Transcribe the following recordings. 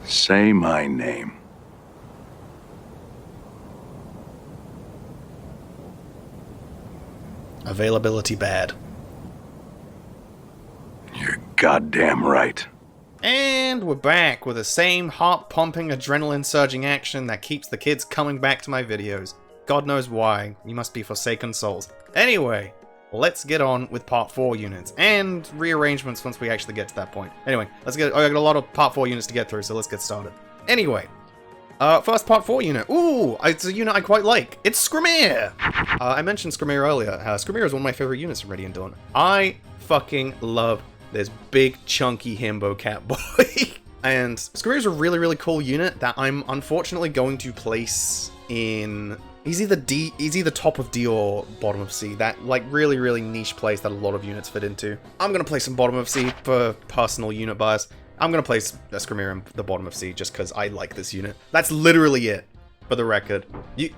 Say my name. Availability bad. You're goddamn right. And we're back with the same heart-pumping, adrenaline-surging action that keeps the kids coming back to my videos. God knows why. You must be forsaken souls. Anyway, let's get on with Part 4 units, and rearrangements once we actually get to that point. Anyway, I got a lot of Part 4 units to get through, so let's get started. Anyway, first Part 4 unit. Ooh, it's a unit I quite like. It's Skrimir! I mentioned Skrimir earlier. Skrimir is one of my favorite units in Ready and Dawn. I fucking love this big, chunky himbo cat boy. And Skrimir is a really, really cool unit that I'm unfortunately going to place in... He's either top of D or bottom of C. That, like, really, really niche place that a lot of units fit into. I'm gonna place him bottom of C for personal unit bias. I'm gonna place Skrimir in the bottom of C just because I like this unit. That's literally it, for the record.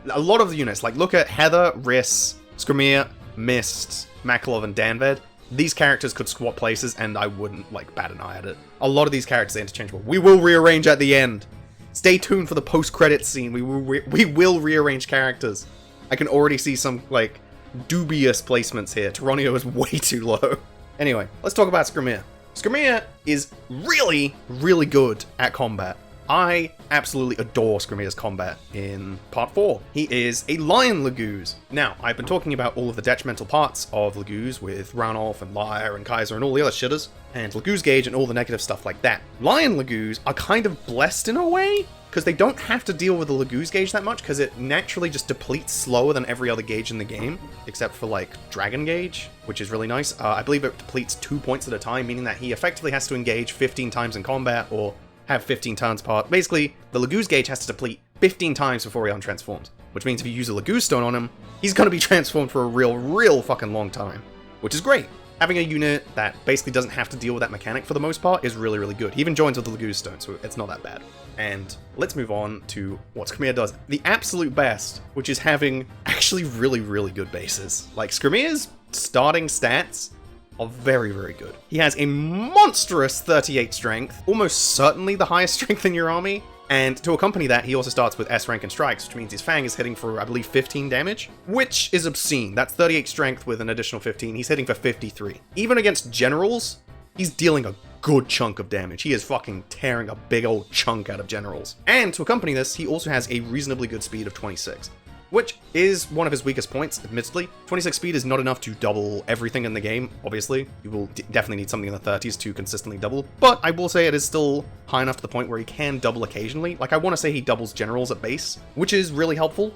A lot of the units, like, look at Heather, Riss, Skrimir, Mist, Makalov, and Danved. These characters could swap places, and I wouldn't, like, bat an eye at it. A lot of these characters are interchangeable. We will rearrange at the end. Stay tuned for the post-credits scene. We will rearrange characters. I can already see some, like, dubious placements here. Tyronio is way too low. Anyway, let's talk about Skrimir. Skrimir is really, really good at combat. I absolutely adore Skrimir's combat in Part 4. He is a Lion Laguz. Now, I've been talking about all of the detrimental parts of Laguz with Ranulf and Lyre and Kaiser and all the other shitters, and Laguz Gauge and all the negative stuff like that. Lion Laguz are kind of blessed in a way, because they don't have to deal with the Laguz Gauge that much, because it naturally just depletes slower than every other gauge in the game, except for, like, Dragon Gauge, which is really nice. I believe it depletes 2 points at a time, meaning that he effectively has to engage 15 times in combat, or have 15 turns part. Basically, the Laguz Gauge has to deplete 15 times before he untransforms, which means if you use a Laguz Stone on him, he's gonna be transformed for a real fucking long time, which is great. Having a unit that basically doesn't have to deal with that mechanic for the most part is really, really good. He even joins with the Laguz Stone, so it's not that bad. And let's move on to what Skrimir does. The absolute best, which is having actually really, really good bases. Like, Skrimir's starting stats are very, very good. He has a monstrous 38 strength, almost certainly the highest strength in your army, and to accompany that, he also starts with S rank and strikes, which means his Fang is hitting for, I believe, 15 damage, which is obscene. That's 38 strength with an additional 15. He's hitting for 53. Even against generals, he's dealing a good chunk of damage. He is fucking tearing a big old chunk out of generals. And to accompany this, he also has a reasonably good speed of 26. Which is one of his weakest points, admittedly. 26 speed is not enough to double everything in the game, obviously. You will definitely need something in the 30s to consistently double, but I will say it is still high enough to the point where he can double occasionally. Like, I want to say he doubles generals at base, which is really helpful.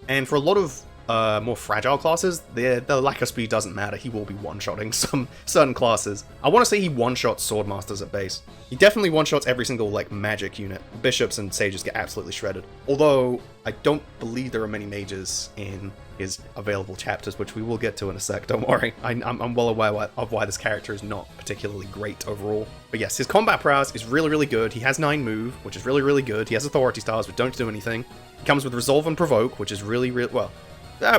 And for a lot of more fragile classes, the lack of speed doesn't matter. He will be one-shotting some certain classes. I want to say he one-shots Swordmasters at base. He definitely one-shots every single, like, magic unit. Bishops and sages get absolutely shredded. Although, I don't believe there are many mages in his available chapters, which we will get to in a sec, don't worry. I'm well aware of why this character is not particularly great overall. But yes, his combat prowess is really, really good. He has 9 move, which is really, really good. He has authority stars, which don't do anything. He comes with Resolve and Provoke, which is really, well,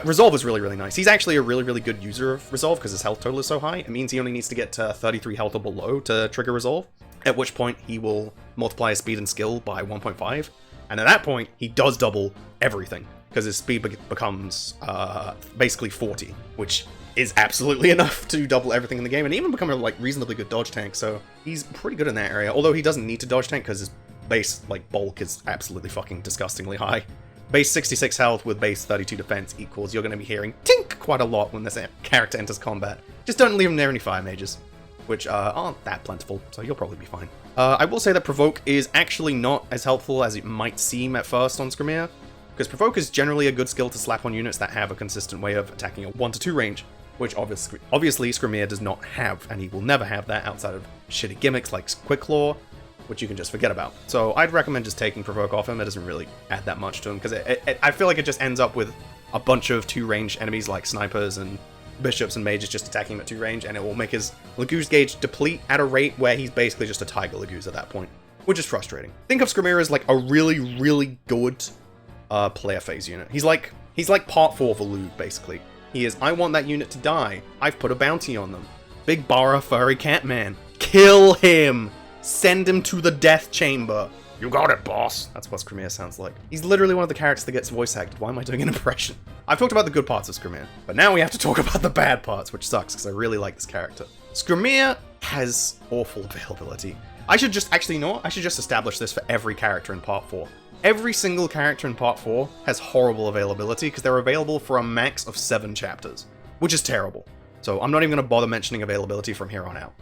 Resolve is really, really nice. He's actually a really, really good user of Resolve because his health total is so high. It means he only needs to get to 33 health or below to trigger Resolve, at which point he will multiply his speed and skill by 1.5. And at that point, he does double everything because his speed becomes basically 40, which is absolutely enough to double everything in the game and even become a, like, reasonably good dodge tank. So he's pretty good in that area, although he doesn't need to dodge tank because his base, like, bulk is absolutely fucking disgustingly high. Base 66 health with base 32 defense equals you're going to be hearing tink quite a lot when this character enters combat. Just don't leave him near any fire mages, which aren't that plentiful, so you'll probably be fine. I will say that Provoke is actually not as helpful as it might seem at first on Skrimir, because Provoke is generally a good skill to slap on units that have a consistent way of attacking a 1 to 2 range, which obviously Skrimir does not have, and he will never have that outside of shitty gimmicks like Quick Claw, which you can just forget about. So I'd recommend just taking Provoke off him. It doesn't really add that much to him, because I feel like it just ends up with a bunch of 2-range enemies like snipers and bishops and mages just attacking him at 2 range, and it will make his Laguz Gauge deplete at a rate where he's basically just a Tiger Laguz at that point, which is frustrating. Think of Skrimir as like a really, really good player phase unit. He's like part 4 for Lug, basically. He is, I want that unit to die. I've put a bounty on them. Big Bara furry cat man. Kill him! Send him to the death chamber. You got it, boss! That's what Skrimir sounds like. He's literally one of the characters that gets voice acted. Why am I doing an impression? I've talked about the good parts of Skrimir, but now we have to talk about the bad parts, which sucks, because I really like this character. Skrimir has awful availability. I should just, actually, you know what? I should just establish this for every character in Part 4. Every single character in Part 4 has horrible availability, because they're available for a max of 7 chapters, which is terrible. So I'm not even going to bother mentioning availability from here on out.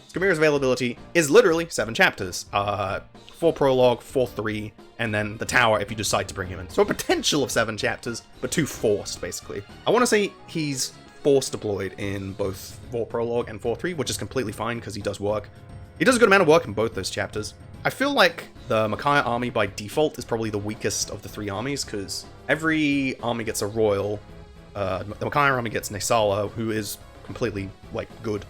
Skrimir's availability is literally 7 chapters. 4 prologue, 4-3, and then the tower if you decide to bring him in. So a potential of 7 chapters, but 2 forced, basically. I want to say he's force deployed in both 4 prologue and 4-3, which is completely fine because he does work. He does a good amount of work in both those chapters. I feel like the Micaiah army by default is probably the weakest of the 3 armies, because every army gets a royal. The Micaiah army gets Naesala, who is completely, like, good.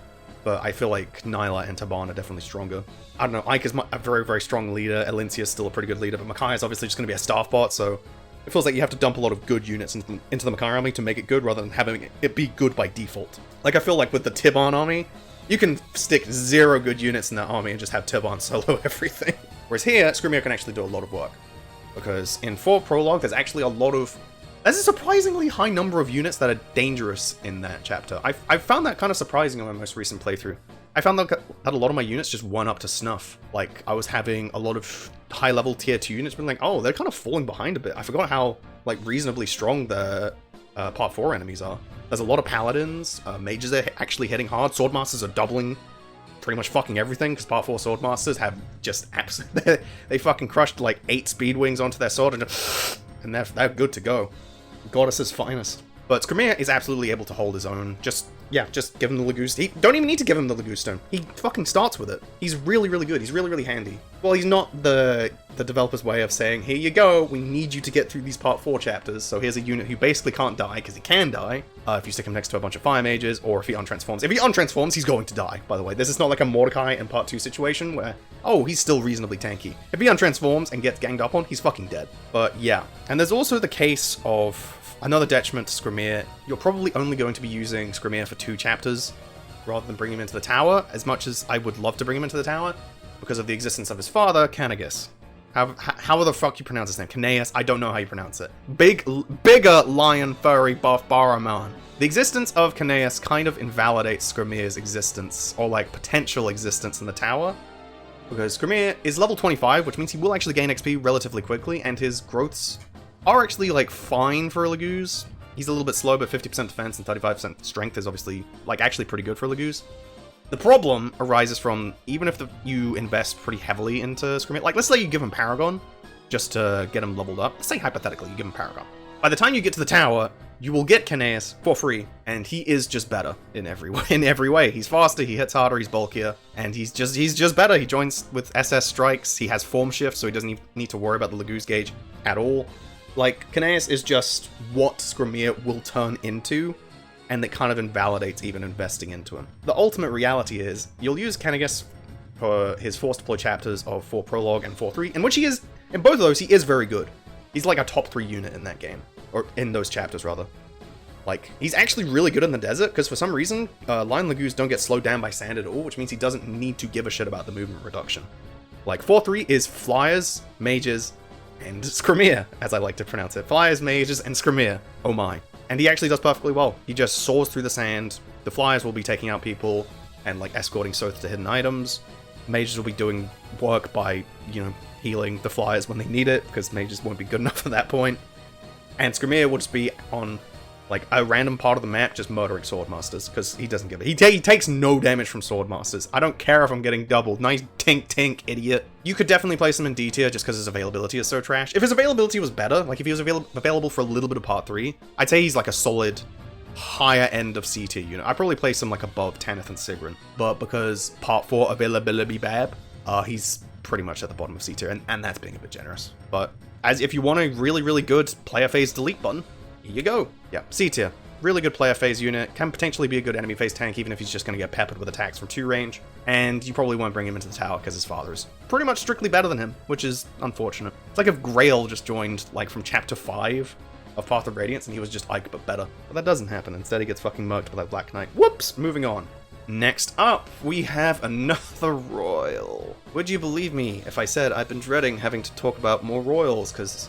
But I feel like Nyla and Tibarn are definitely stronger. I don't know, Ike is a very, very strong leader, Elincia is still a pretty good leader, but Micaiah is obviously just going to be a staff bot, so it feels like you have to dump a lot of good units into the Micaiah army to make it good, rather than having it be good by default. Like, I feel like with the Tibarn army, you can stick 0 good units in that army and just have Tibarn solo everything. Whereas here, Skrimir can actually do a lot of work. Because in 4 prologue, there's actually a lot of... There's a surprisingly high number of units that are dangerous in that chapter. I found that kind of surprising in my most recent playthrough. I found that a lot of my units just weren't up to snuff. Like, I was having a lot of high-level tier 2 units being like, oh, they're kind of falling behind a bit. I forgot how, like, reasonably strong the Part 4 enemies are. There's a lot of paladins, mages are actually hitting hard, swordmasters are doubling pretty much fucking everything, because Part 4 swordmasters have just absolutely... they fucking crushed, like, 8 speed wings onto their sword, and they're good to go. Goddess's finest. But Skrimir is absolutely able to hold his own. Just give him the Lagustone. Don't even need to give him the Lagustone. He fucking starts with it. He's really, really good. He's really, really handy. Well, he's not the developer's way of saying, here you go, we need you to get through these Part 4 chapters, so here's a unit who basically can't die, because he can die, if you stick him next to a bunch of fire mages, or if he untransforms. If he untransforms, he's going to die, by the way. This is not like a Mordecai in Part 2 situation, where, oh, he's still reasonably tanky. If he untransforms and gets ganged up on, he's fucking dead. But yeah. And there's also the case of another detriment to Skrimir. You're probably only going to be using Skrimir for 2 chapters, rather than bring him into the tower, as much as I would love to bring him into the tower, because of the existence of his father, Caineghis. How the fuck you pronounce his name? Caineghis? I don't know how you pronounce it. Bigger lion furry buff Baraman. The existence of Caineghis kind of invalidates Skrimir's existence, or like potential existence in the tower, because Skrimir is level 25, which means he will actually gain XP relatively quickly, and his growths are actually like fine for a Laguz. He's a little bit slow, but 50% defense and 35% strength is obviously like actually pretty good for a Laguz. The problem arises from, even if you invest pretty heavily into Skrimir, like let's say you give him Paragon, just to get him leveled up. Let's say hypothetically you give him Paragon. By the time you get to the tower, you will get Caineghis for free, and he is just better in every way. He's faster, he hits harder, he's bulkier, and he's just better. He joins with SS strikes, he has form shift, so he doesn't even need to worry about the Laguz gauge at all. Like, Caineghis is just what Skrimir will turn into, and that kind of invalidates even investing into him. The ultimate reality is, you'll use Caineghis for his force deploy chapters of 4 prologue and 4-3, in which he is, in both of those, he is very good. He's like a top 3 unit in that game. Or in those chapters, rather. Like, he's actually really good in the desert, because for some reason, Lion Laguz don't get slowed down by sand at all, which means he doesn't need to give a shit about the movement reduction. Like, 4-3 is flyers, mages, and Skrimir, as I like to pronounce it. Flyers, mages, and Skrimir. Oh my. And he actually does perfectly well. He just soars through the sand. The flyers will be taking out people and like escorting Soth to hidden items. Mages will be doing work by, you know, healing the flyers when they need it, because mages won't be good enough at that point. And Skrimir will just be on like a random part of the map just murdering Swordmasters, because he doesn't give it. He takes no damage from Swordmasters. I don't care if I'm getting doubled. Nice tink, idiot. You could definitely place him in D tier just because his availability is so trash. If his availability was better, like if he was available for a little bit of Part 3, I'd say he's like a solid higher end of C tier unit. I'd probably place him like above Tanith and Sigrun. But because Part 4 availability bad, he's pretty much at the bottom of C tier, and that's being a bit generous. But as if you want a really, really good player phase delete button, here you go. Yeah, C tier. Really good player phase unit. Can potentially be a good enemy phase tank, even if he's just going to get peppered with attacks from 2 range. And you probably won't bring him into the tower, because his father is pretty much strictly better than him, which is unfortunate. It's like if Grail just joined, like, from Chapter 5 of Path of Radiance, and he was just Ike, but better. But that doesn't happen. Instead, he gets fucking murked by that Black Knight. Whoops! Moving on. Next up, we have another royal. Would you believe me if I said I've been dreading having to talk about more royals, because,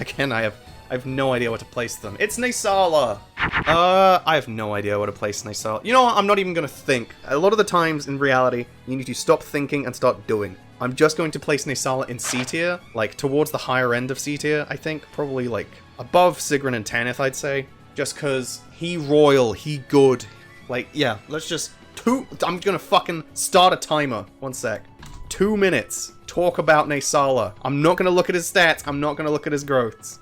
again, I have no idea where to place them. It's Naesala! I have no idea where to place Naesala. You know what? I'm not even gonna think. A lot of the times, in reality, you need to stop thinking and start doing. I'm just going to place Naesala in C tier, like, towards the higher end of C tier, I think. Probably, like, above Sigrun and Tanith, I'd say. Just because he royal, he good. Like, yeah, let's just... I'm gonna fucking start a timer. 1 sec. 2 minutes. Talk about Naesala. I'm not gonna look at his stats. I'm not gonna look at his growths.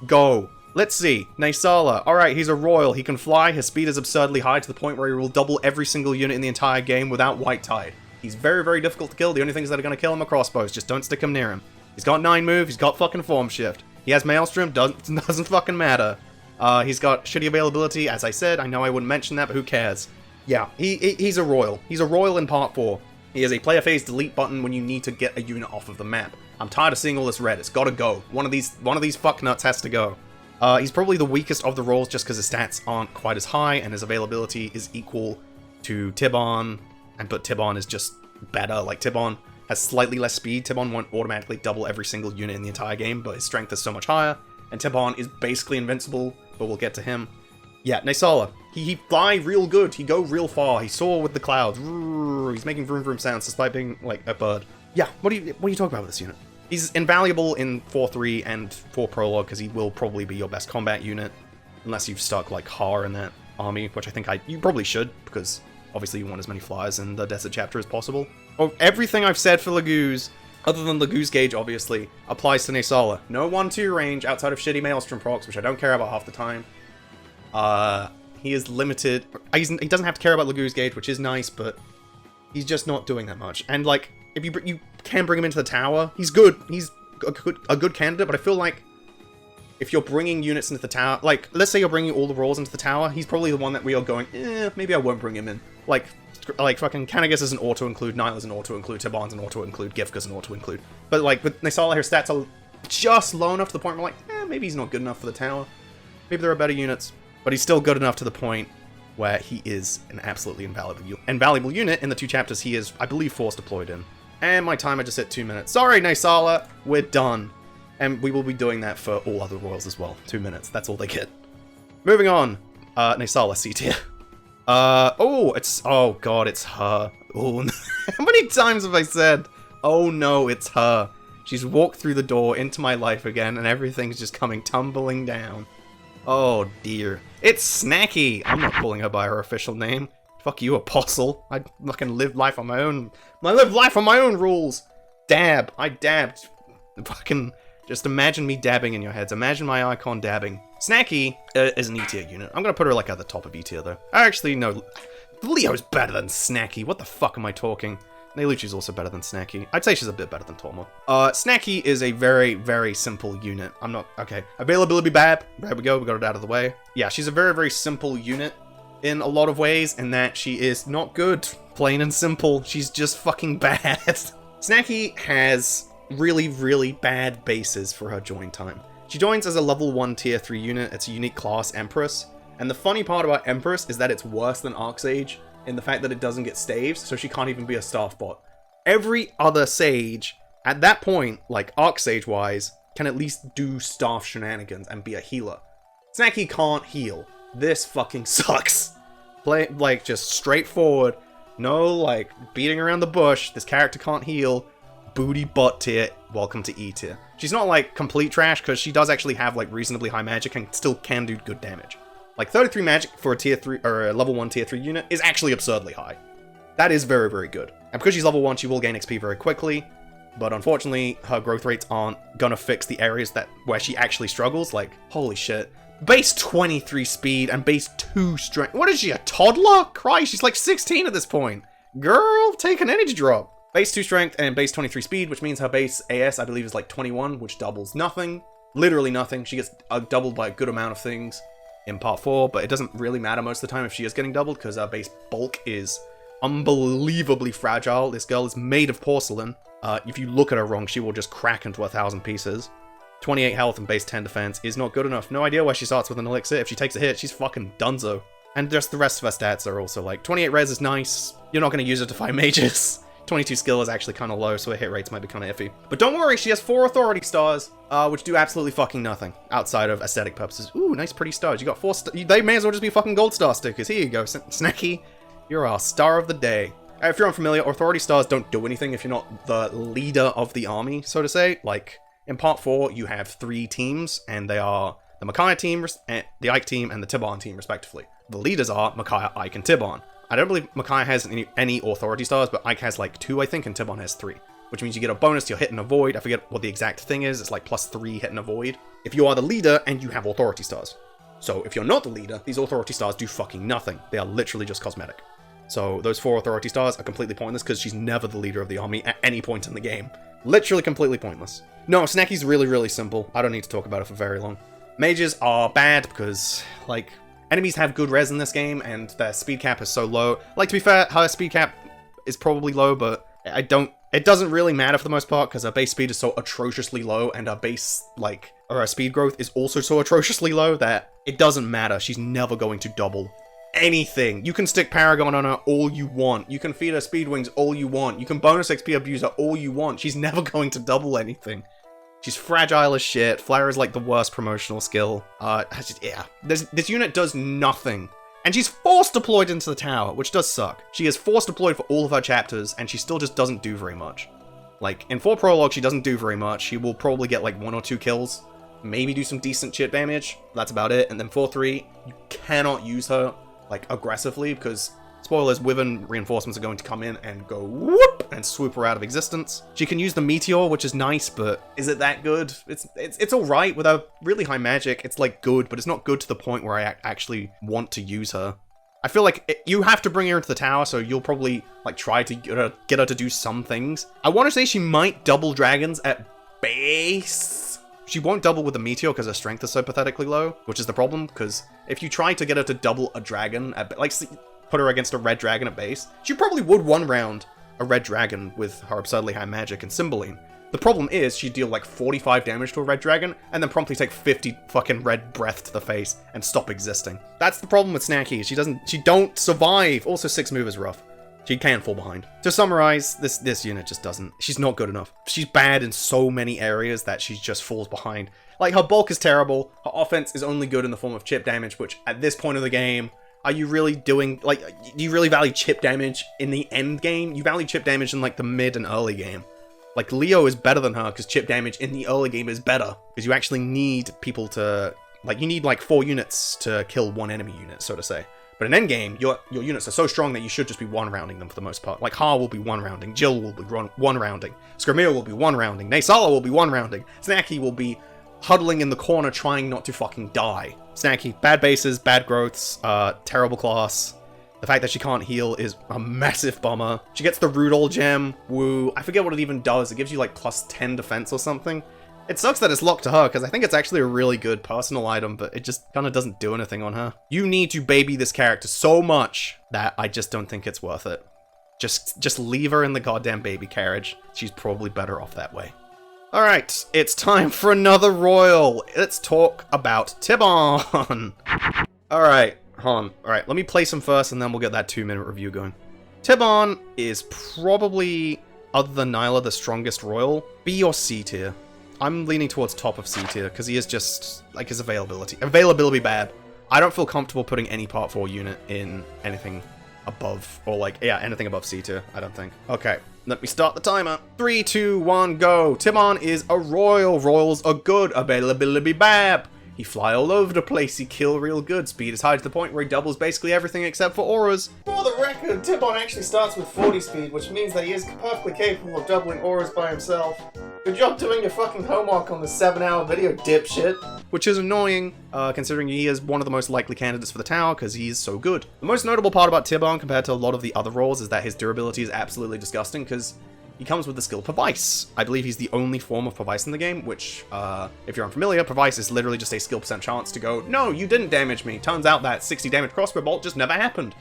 Go. Let's see. Naesala. Alright, he's a royal. He can fly. His speed is absurdly high to the point where he will double every single unit in the entire game without White Tide. He's very, very difficult to kill. The only things that are gonna kill him are crossbows. Just don't stick him near him. He's got 9 move. He's got fucking form shift. He has Maelstrom. Doesn't fucking matter. He's got shitty availability. As I said, I know I wouldn't mention that, but who cares? Yeah, he's a royal. He's a royal in part 4. He has a player phase delete button when you need to get a unit off of the map. I'm tired of seeing all this red. It's gotta go. One of these fucknuts has to go. He's probably the weakest of the roles just because his stats aren't quite as high and his availability is equal to Tibarn. But Tibarn is just better. Like, Tibarn has slightly less speed. Tibarn won't automatically double every single unit in the entire game, but his strength is so much higher. And Tibarn is basically invincible, but we'll get to him. Yeah, Naesala. He fly real good. He go real far. He soar with the clouds. He's making vroom vroom sounds despite being like a bird. Yeah, what are you talking about with this unit? He's invaluable in 4.3 and 4 Prologue because he will probably be your best combat unit. Unless you've stuck like Har in that army, which I think you probably should, because obviously you want as many flyers in the Desert Chapter as possible. Oh, everything I've said for Laguz, other than Laguz Gauge obviously, applies to Naesala. No 1-2 range outside of shitty Maelstrom procs, which I don't care about half the time. He is limited. He doesn't have to care about Laguz Gauge, which is nice, but he's just not doing that much. And like, if you can bring him into the tower, he's good. He's a good candidate, but I feel like if you're bringing units into the tower, like, let's say you're bringing all the rolls into the tower, he's probably the one that we are going, maybe I won't bring him in. Like fucking Caineghis is an auto-include, Nyla's an auto-include, Tibarn's an auto-include, Giffca's an auto-include. But like, with Naesala, her stats are just low enough to the point where like, maybe he's not good enough for the tower. Maybe there are better units. But he's still good enough to the point where he is an absolutely invaluable unit in the 2 chapters he is, I believe, force deployed in. And my timer just hit 2 minutes. Sorry, Naesala, we're done. And we will be doing that for all other royals as well. 2 minutes, that's all they get. Moving on. Naesala, C tier. Oh god, it's her. Oh, how many times have I said, oh no, it's her. She's walked through the door into my life again, and everything's just coming tumbling down. Oh dear. It's Snacky! I'm not calling her by her official name. Fuck you, Apostle. I fucking live life on my own. I live life on my own rules! Dab. I dabbed. Fucking... Just imagine me dabbing in your heads. Imagine my icon dabbing. Snacky is an E tier unit. I'm gonna put her like at the top of E tier though. Actually, no. Leo's better than Snacky. What the fuck am I talking? Nealuchi's also better than Snacky. I'd say she's a bit better than turmoil. Snacky is a very, very simple unit. I'm not... Okay. Availability bad. There we go. We got it out of the way. Yeah, she's a very, very simple unit in a lot of ways, in that she is not good. Plain and simple. She's just fucking bad. Snacky has really, really bad bases for her join time. She joins as a level 1 tier 3 unit. It's a unique class, Empress. And the funny part about Empress is that it's worse than Arcsage, in the fact that it doesn't get staves, so she can't even be a staff bot. Every other Sage, at that point, like Arcsage-wise, can at least do staff shenanigans and be a healer. Snacky can't heal. This fucking sucks. Play, like, just straightforward. No, like, beating around the bush. This character can't heal. Booty butt tier. Welcome to E tier. She's not, like, complete trash, because she does actually have, like, reasonably high magic and still can do good damage. Like, 33 magic for a tier 3, or a level 1 tier 3 unit is actually absurdly high. That is very, very good. And because she's level 1, she will gain XP very quickly, but unfortunately, her growth rates aren't gonna fix the areas where she actually struggles. Like, holy shit. Base 23 speed and base 2 strength. What is she, a toddler? Christ, she's like 16 at this point. Girl, take an energy drop. Base 2 strength and base 23 speed, which means her base AS, I believe, is like 21, which doubles nothing. Literally nothing. She gets doubled by a good amount of things in part 4, but it doesn't really matter most of the time if she is getting doubled, because our base bulk is unbelievably fragile. This girl is made of porcelain. If you look at her wrong, she will just crack into 1,000 pieces. 28 health and base 10 defense is not good enough. No idea why she starts with an elixir. If she takes a hit, she's fucking dunzo. And just the rest of her stats are also like 28 res is nice. You're not going to use it to fight mages. 22 skill is actually kind of low, so her hit rates might be kind of iffy. But don't worry, she has 4 authority stars, which do absolutely fucking nothing outside of aesthetic purposes. Ooh, nice pretty stars. You got 4 they may as well just be fucking gold star stickers. Here you go, Snacky. You're our star of the day. If you're unfamiliar, authority stars don't do anything if you're not the leader of the army, so to say. Like, in part 4, you have 3 teams, and they are the Micaiah team, the Ike team, and the Tibarn team, respectively. The leaders are Micaiah, Ike, and Tibarn. I don't believe Micaiah has any authority stars, but Ike has like 2, I think, and Tibarn has 3. Which means you get a bonus to your hit and avoid. I forget what the exact thing is. It's like +3 hit and avoid. If you are the leader and you have authority stars. So if you're not the leader, these authority stars do fucking nothing. They are literally just cosmetic. So those 4 authority stars are completely pointless because she's never the leader of the army at any point in the game. Literally completely pointless. No, Snacky's really, really simple. I don't need to talk about it for very long. Mages are bad because, like, enemies have good res in this game, and their speed cap is so low. Like, to be fair, her speed cap is probably low, but it doesn't really matter for the most part, because her base speed is so atrociously low, and her base, like, or her speed growth is also so atrociously low that it doesn't matter. She's never going to double anything. You can stick Paragon on her all you want. You can feed her speed wings all you want. You can bonus XP abuse her all you want. She's never going to double anything. She's fragile as shit. Flare is like the worst promotional skill. Yeah. This unit does nothing. And she's force deployed into the tower, which does suck. She is force deployed for all of her chapters, and she still just doesn't do very much. Like, in 4 Prologue, she doesn't do very much. She will probably get like 1 or 2 kills. Maybe do some decent chip damage. That's about it. And then 4-3, you cannot use her, like, aggressively, because spoilers, Wyvern reinforcements are going to come in and go whoop and swoop her out of existence. She can use the meteor, which is nice, but is it that good? It's alright with her really high magic. It's like good, but it's not good to the point where I actually want to use her. I feel like you have to bring her into the tower, so you'll probably like try to get her to do some things. I want to say she might double dragons at base. She won't double with the meteor because her strength is so pathetically low, which is the problem, because if you try to get her to double a dragon at, like, put her against a red dragon at base, she probably would one-round a red dragon with her absurdly high magic and Cymbeline. The problem is she'd deal like 45 damage to a red dragon and then promptly take 50 fucking red breath to the face and stop existing. That's the problem with Snacky. She don't survive. Also, 6 move is rough. She can fall behind. To summarize, this unit just doesn't. She's not good enough. She's bad in so many areas that she just falls behind. Like, her bulk is terrible. Her offense is only good in the form of chip damage, which at this point of the game, are you really doing, like, do you really value chip damage in the end game? You value chip damage in, like, the mid and early game. Like, Leo is better than her because chip damage in the early game is better. Because you actually need people to, like, you need, like, 4 units to kill 1 enemy unit, so to say. But in endgame, your units are so strong that you should just be one-rounding them for the most part. Like, Har will be one-rounding, Jill will be one-rounding, Skrimir will be one-rounding, Naesala will be one-rounding, Snacky will be huddling in the corner trying not to fucking die. Snacky, bad bases, bad growths, terrible class. The fact that she can't heal is a massive bummer. She gets the Rudol gem, woo. I forget what it even does. It gives you like +10 defense or something. It sucks that it's locked to her, because I think it's actually a really good personal item, but it just kind of doesn't do anything on her. You need to baby this character so much that I just don't think it's worth it. Just leave her in the goddamn baby carriage. She's probably better off that way. Alright, it's time for another royal. Let's talk about Tibarn. Alright, hold on. Alright, let me place him first, and then we'll get that 2-minute review going. Tibarn is probably, other than Nyla, the strongest royal. B or C tier. I'm leaning towards top of C tier, because he is just, like, his availability. Availability bad. I don't feel comfortable putting any part 4 unit in anything above, or like, yeah, anything above C tier, I don't think. Okay, let me start the timer. 3, 2, 1, go. Tibarn is a royal. Royals are good. Availability bad. He fly all over the place, he kill real good. Speed is high to the point where he doubles basically everything except for auras. For the record, Tibarn actually starts with 40 speed, which means that he is perfectly capable of doubling auras by himself. Good job doing your fucking homework on the 7-hour video, dipshit. Which is annoying, considering he is one of the most likely candidates for the tower, because he is so good. The most notable part about Tibarn compared to a lot of the other roles is that his durability is absolutely disgusting, because he comes with the skill Pervice. I believe he's the only form of Pervice in the game, which, if you're unfamiliar, Pervice is literally just a skill % chance to go, no, you didn't damage me. Turns out that 60 damage crossbow bolt just never happened.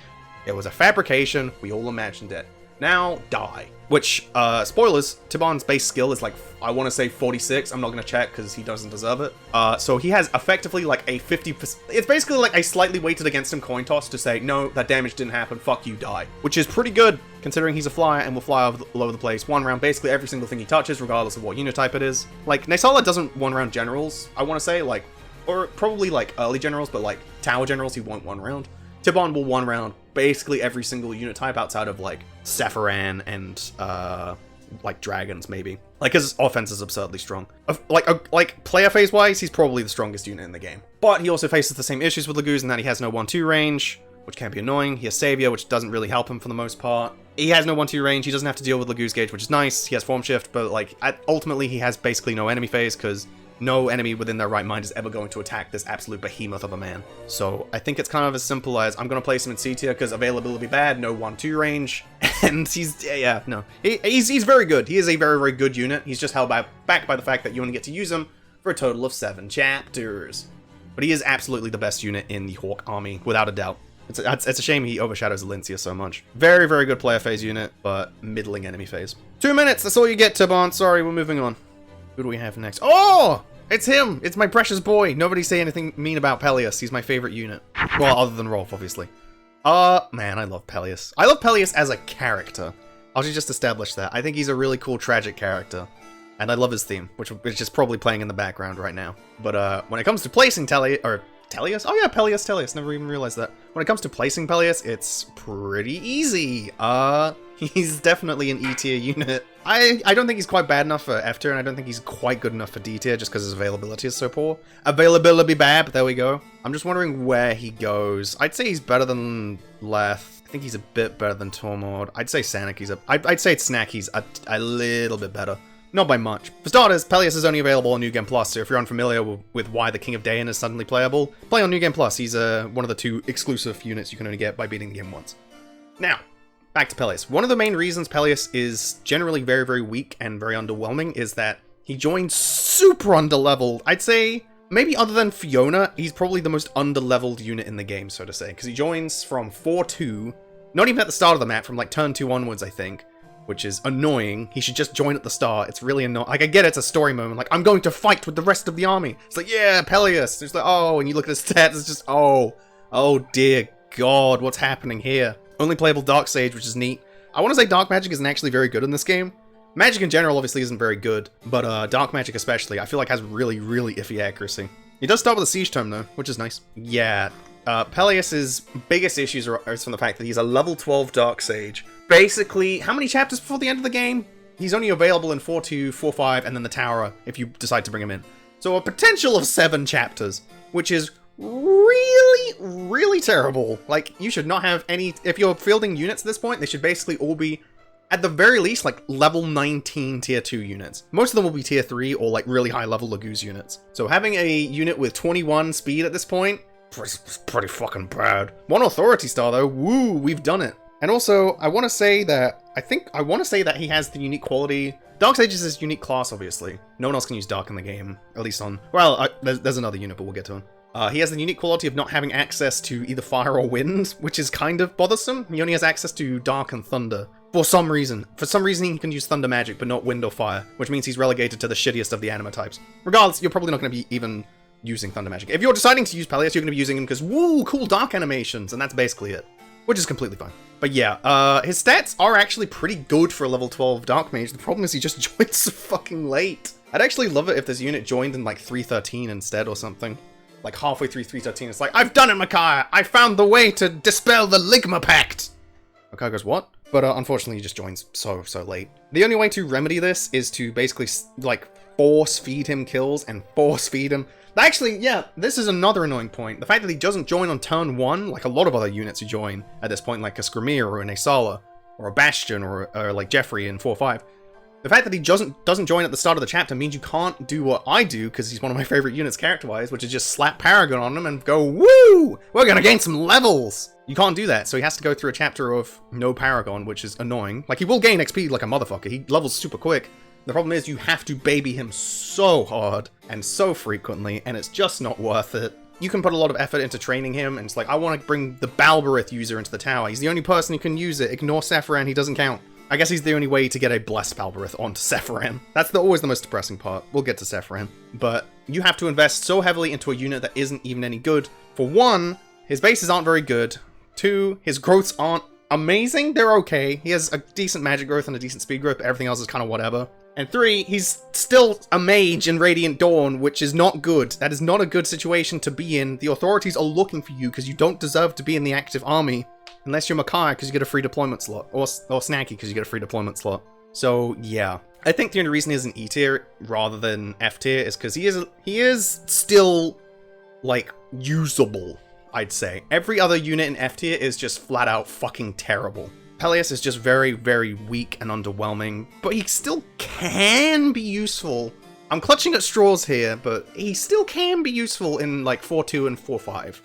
It was a fabrication, we all imagined it. Now, die. Which, spoilers, Tibarn's base skill is like, I want to say 46. I'm not going to check because he doesn't deserve it. So he has effectively like a 50%. It's basically like a slightly weighted against him coin toss to say, no, that damage didn't happen. Fuck you, die. Which is pretty good considering he's a flyer and will fly all over the place. One round basically every single thing he touches, regardless of what unit type it is. Like, Naesala doesn't one round generals, I want to say, like, or probably like early generals, but like tower generals he won't one round. Tibarn will one round basically every single unit type outside of like Sephiran and like dragons maybe. Like his offense is absurdly strong. Like player phase wise, he's probably the strongest unit in the game. But he also faces the same issues with Laguz in that he has no 1-2 range, which can be annoying. He has Savior, which doesn't really help him for the most part. He has no 1-2 range. He doesn't have to deal with Laguz gauge, which is nice. He has form shift, but like ultimately he has basically no enemy phase because no enemy within their right mind is ever going to attack this absolute behemoth of a man. So I think it's kind of as simple as I'm going to place him in C tier because availability bad, no 1-2 range, and he's very good. He is a very, very good unit. He's just held back by the fact that you only get to use him for a total of 7 chapters. But he is absolutely the best unit in the Hawk army, without a doubt. It's a shame he overshadows Valencia so much. Very, very good player phase unit, but middling enemy phase. 2 minutes, that's all you get, Tibarn. Sorry, we're moving on. Who do we have next? Oh! It's him! It's my precious boy! Nobody say anything mean about Pelleas. He's my favorite unit. Well, other than Rolf, obviously. Man, I love Pelleas. I love Pelleas as a character. I should just establish that. I think he's a really cool, tragic character. And I love his theme, which is just probably playing in the background right now. But, when it comes to placing Pelleas? Oh yeah, Pelleas. Never even realized that. When it comes to placing Pelleas, it's pretty easy. He's definitely an E tier unit. I don't think he's quite bad enough for F tier, and I don't think he's quite good enough for D tier just because his availability is so poor. Availability bad, there we go. I'm just wondering where he goes. I'd say he's better than Leth. I think he's a bit better than Tormod. I'd say Snacky's I'd say Snacky's a little bit better. Not by much. For starters, Pelleas is only available on New Game Plus, so if you're unfamiliar with why the King of Dain is suddenly playable, play on New Game Plus. He's one of the 2 exclusive units you can only get by beating the game once. Now, back to Pelleas. One of the main reasons Pelleas is generally very, very weak and very underwhelming is that he joins super underleveled. I'd say, maybe other than Fiona, he's probably the most underleveled unit in the game, so to say, because he joins from 4-2, not even at the start of the map, from like turn 2 onwards, I think. Which is annoying. He should just join at the start. It's really annoying. Like, I get it's a story moment. Like, I'm going to fight with the rest of the army. It's like, yeah, Pelleas. It's like, oh, and you look at his stats, it's just, oh dear God, what's happening here? Only playable Dark Sage, which is neat. I want to say Dark Magic isn't actually very good in this game. Magic in general obviously isn't very good, but Dark Magic especially, I feel like has really, really iffy accuracy. He does start with a Siege Tome though, which is nice. Yeah, Pelleas's biggest issues are from the fact that he's a level 12 Dark Sage. Basically, how many chapters before the end of the game? He's only available in 4-2, 4-5, and then the Tower, if you decide to bring him in. So a potential of 7 chapters, which is really, really terrible. Like, you should not have any... If you're fielding units at this point, they should basically all be, at the very least, like, level 19 tier 2 units. Most of them will be tier 3 or, like, really high-level Laguz units. So having a unit with 21 speed at this point, is pretty fucking bad. 1 Authority Star, though. Woo, we've done it. And also, I want to say that he has the unique quality. Dark Sage is his unique class, obviously. No one else can use Dark in the game, at least on... Well, there's another unit, but we'll get to him. He has the unique quality of not having access to either Fire or Wind, which is kind of bothersome. He only has access to Dark and Thunder. For some reason. For some reason, he can use Thunder Magic, but not Wind or Fire, which means he's relegated to the shittiest of the anima types. Regardless, you're probably not going to be even using Thunder Magic. If you're deciding to use Pelleas, you're going to be using him because, woo, cool Dark animations, and that's basically it. Which is completely fine. But yeah, his stats are actually pretty good for a level 12 Dark Mage. The problem is he just joined so fucking late. I'd actually love it if this unit joined in like 313 instead or something. Like halfway through 313, it's like, I've done it, Micaiah! I found the way to dispel the Ligma Pact! Micaiah goes, what? But unfortunately he just joins so late. The only way to remedy this is to basically, like, force feed him kills and force feed him. Actually, yeah, this is another annoying point. The fact that he doesn't join on turn 1, like a lot of other units who join at this point, like a Skrimir or a Naesala, or a Bastian, or like Jeffrey in 4-5. The fact that he doesn't join at the start of the chapter means you can't do what I do, because he's one of my favorite units character-wise, which is just slap Paragon on him and go, woo! We're gonna gain some levels! You can't do that, so he has to go through a chapter of no Paragon, which is annoying. Like, he will gain XP like a motherfucker. He levels super quick. The problem is you have to baby him so hard and so frequently, and it's just not worth it. you can put a lot of effort into training him, and it's like, I want to bring the Balberith user into the tower. He's the only person who can use it. Ignore Sephiran, he doesn't count. I guess he's the only way to get a Blessed Balberith onto Sephiran. That's always the most depressing part. We'll get to Sephiran. But you have to invest so heavily into a unit that isn't even any good. For one, his bases aren't very good. Two, his growths aren't amazing. They're okay. He has a decent magic growth and a decent speed growth, but everything else is kind of whatever. And three, he's still a mage in Radiant Dawn, which is not good. That is not a good situation to be in. The authorities are looking for you because you don't deserve to be in the active army. Unless you're Makai because you get a free deployment slot. Or Snacky because you get a free deployment slot. So, yeah. I think the only reason he's an E tier rather than F tier is because he is still, like, usable, I'd say. Every other unit in F tier is just flat out fucking terrible. Pelleas is just very, very weak and underwhelming, but he still can be useful. I'm clutching at straws here, but he still can be useful in like 4-2 and 4-5.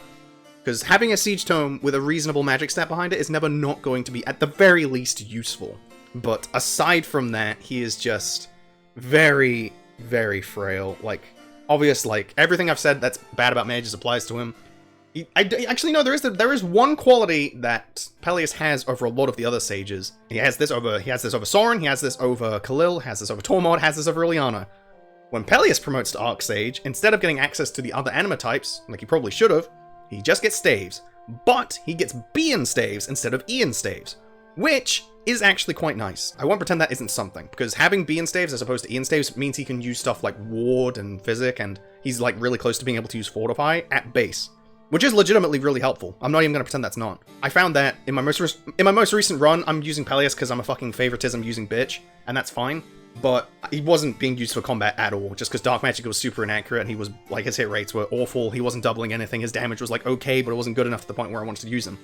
Because having a Siege Tome with a reasonable magic stat behind it is never not going to be, at the very least, useful. But aside from that, he is just very, very frail. Like, obvious, like, everything I've said that's bad about mages applies to him. Actually, no, there is one quality that Pelleas has over a lot of the other sages. He has this over Soren, he has this over Khalil, has this over Tormod, has this over Ilyana. When Pelleas promotes to Archsage, instead of getting access to the other anima types, like he probably should have, he just gets staves. But he gets Bean staves instead of Ian staves, which is actually quite nice. I won't pretend that isn't something, because having Bean staves as opposed to Ian staves means he can use stuff like Ward and Physic, and he's like really close to being able to use Fortify at base. Which is legitimately really helpful. I'm not even going to pretend that's not. I found that in my most recent run, I'm using Pelleas because I'm a fucking favoritism using bitch, and that's fine. But he wasn't being used for combat at all, just because Dark Magic was super inaccurate, and he was, like, his hit rates were awful, he wasn't doubling anything, his damage was, like, okay, but it wasn't good enough to the point where I wanted to use him.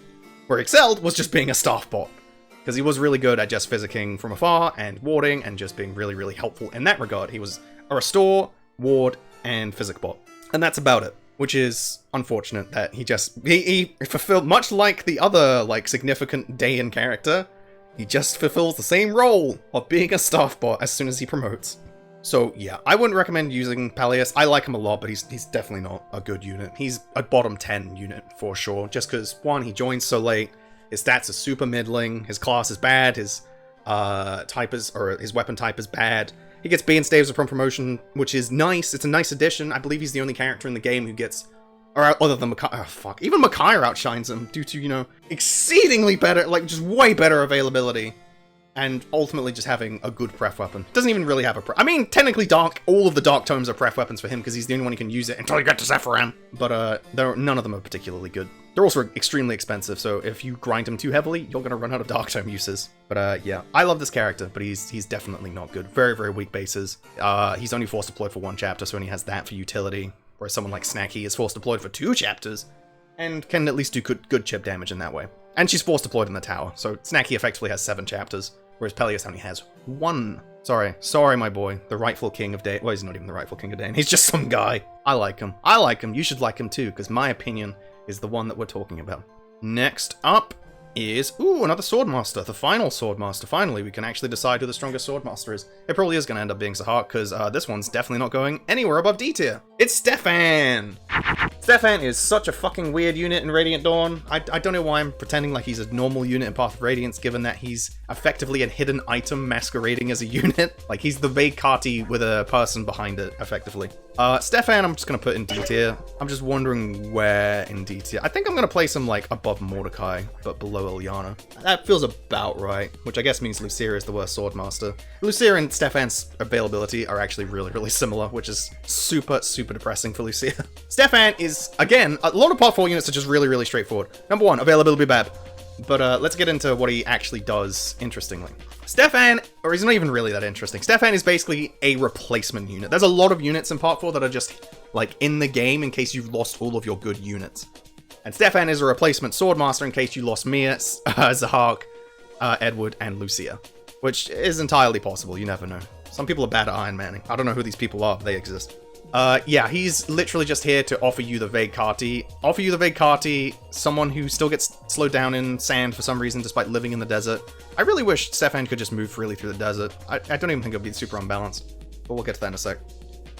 Where he excelled was just being a staff bot. Because he was really good at just physicking from afar, and warding, and just being really, really helpful in that regard. He was a restore, ward, and physic bot. And that's about it. Which is unfortunate that he fulfilled, much like the other, like, significant Daean character, he just fulfills the same role of being a staff bot as soon as he promotes. So yeah, I wouldn't recommend using Pelleas. I like him a lot, but he's definitely not a good unit. He's a bottom 10 unit for sure, just because, one, he joins so late, his stats are super middling, his class is bad, his his weapon type is bad. He gets Bean staves upon promotion, which is nice. It's a nice addition. I believe he's the only character in the game who gets, or other than Makai. Oh, fuck. Even Makai outshines him due to, you know, exceedingly better, like, just way better availability. And ultimately just having a good pref weapon. Doesn't even really have a pref. I mean, technically all of the Dark Tomes are pref weapons for him because he's the only one who can use it until you get to Sephiran. But none of them are particularly good. They're also extremely expensive, so if you grind him too heavily, you're gonna run out of Dark Tome uses. But yeah, I love this character, but he's definitely not good. Very, very weak bases. He's only force deployed for 1 chapter, so he only has that for utility. Whereas someone like Snacky is force deployed for 2 chapters, and can at least do good chip damage in that way. And she's force deployed in the tower, so Snacky effectively has 7 chapters. Whereas Pelleas only has 1. Sorry, my boy. The rightful king of Daean. Well, he's not even the rightful king of Daean. He's just some guy. I like him. You should like him too, because my opinion is the one that we're talking about. Next up is, another Swordmaster. The final Swordmaster. Finally, we can actually decide who the strongest Swordmaster is. It probably is going to end up being Zahak, because this one's definitely not going anywhere above D tier. It's Stefan! Stefan is such a fucking weird unit in Radiant Dawn. I don't know why I'm pretending like he's a normal unit in Path of Radiance, given that he's effectively a hidden item masquerading as a unit. Like, he's the vague Carti with a person behind it, effectively. Stefan, I'm just gonna put in D tier. I'm just wondering where in D tier. I think I'm gonna place him, like, above Mordecai, but below Ilyana. That feels about right, which I guess means Lucira is the worst Swordmaster. Lucira and Stefan's availability are actually really, really similar, which is super, super depressing for Lucira. Stefan is, again, a lot of Part 4 units are just really, really straightforward. Number 1, availability bad. But let's get into what he actually does, interestingly. Stefan, or he's not even really that interesting. Stefan is basically a replacement unit. There's a lot of units in Part 4 that are just, like, in the game in case you've lost all of your good units. And Stefan is a replacement Swordmaster in case you lost Mia, Zahak, Edward, and Lucia. Which is entirely possible, you never know. Some people are bad at Iron Manning. I don't know who these people are, but they exist. Yeah, he's literally just here to offer you the Vague Carti. Someone who still gets slowed down in sand for some reason despite living in the desert. I really wish Stefan could just move freely through the desert. I don't even think it would be super unbalanced, but we'll get to that in a sec.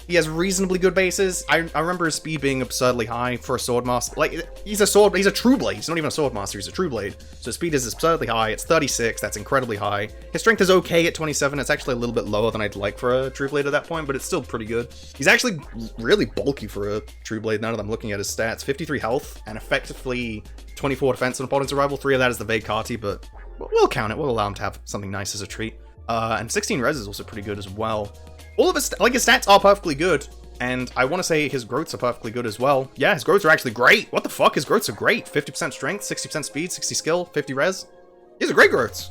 He has reasonably good bases. I remember his speed being absurdly high for a sword master. Like, he's a true blade. He's not even a sword master, he's a true blade. So his speed is absurdly high. It's 36, that's incredibly high. His strength is okay at 27. It's actually a little bit lower than I'd like for a true blade at that point, but it's still pretty good. He's actually really bulky for a true blade now that I'm looking at his stats. 53 health and effectively 24 defense on opponent's arrival. 3 of that is the Vekati, but we'll count it. We'll allow him to have something nice as a treat. And 16 res is also pretty good as well. All of his, his stats are perfectly good, and I want to say his growths are perfectly good as well. Yeah, his growths are actually great. What the fuck? His growths are great. 50% strength, 60% speed, 60 skill, 50 res. These are great growths.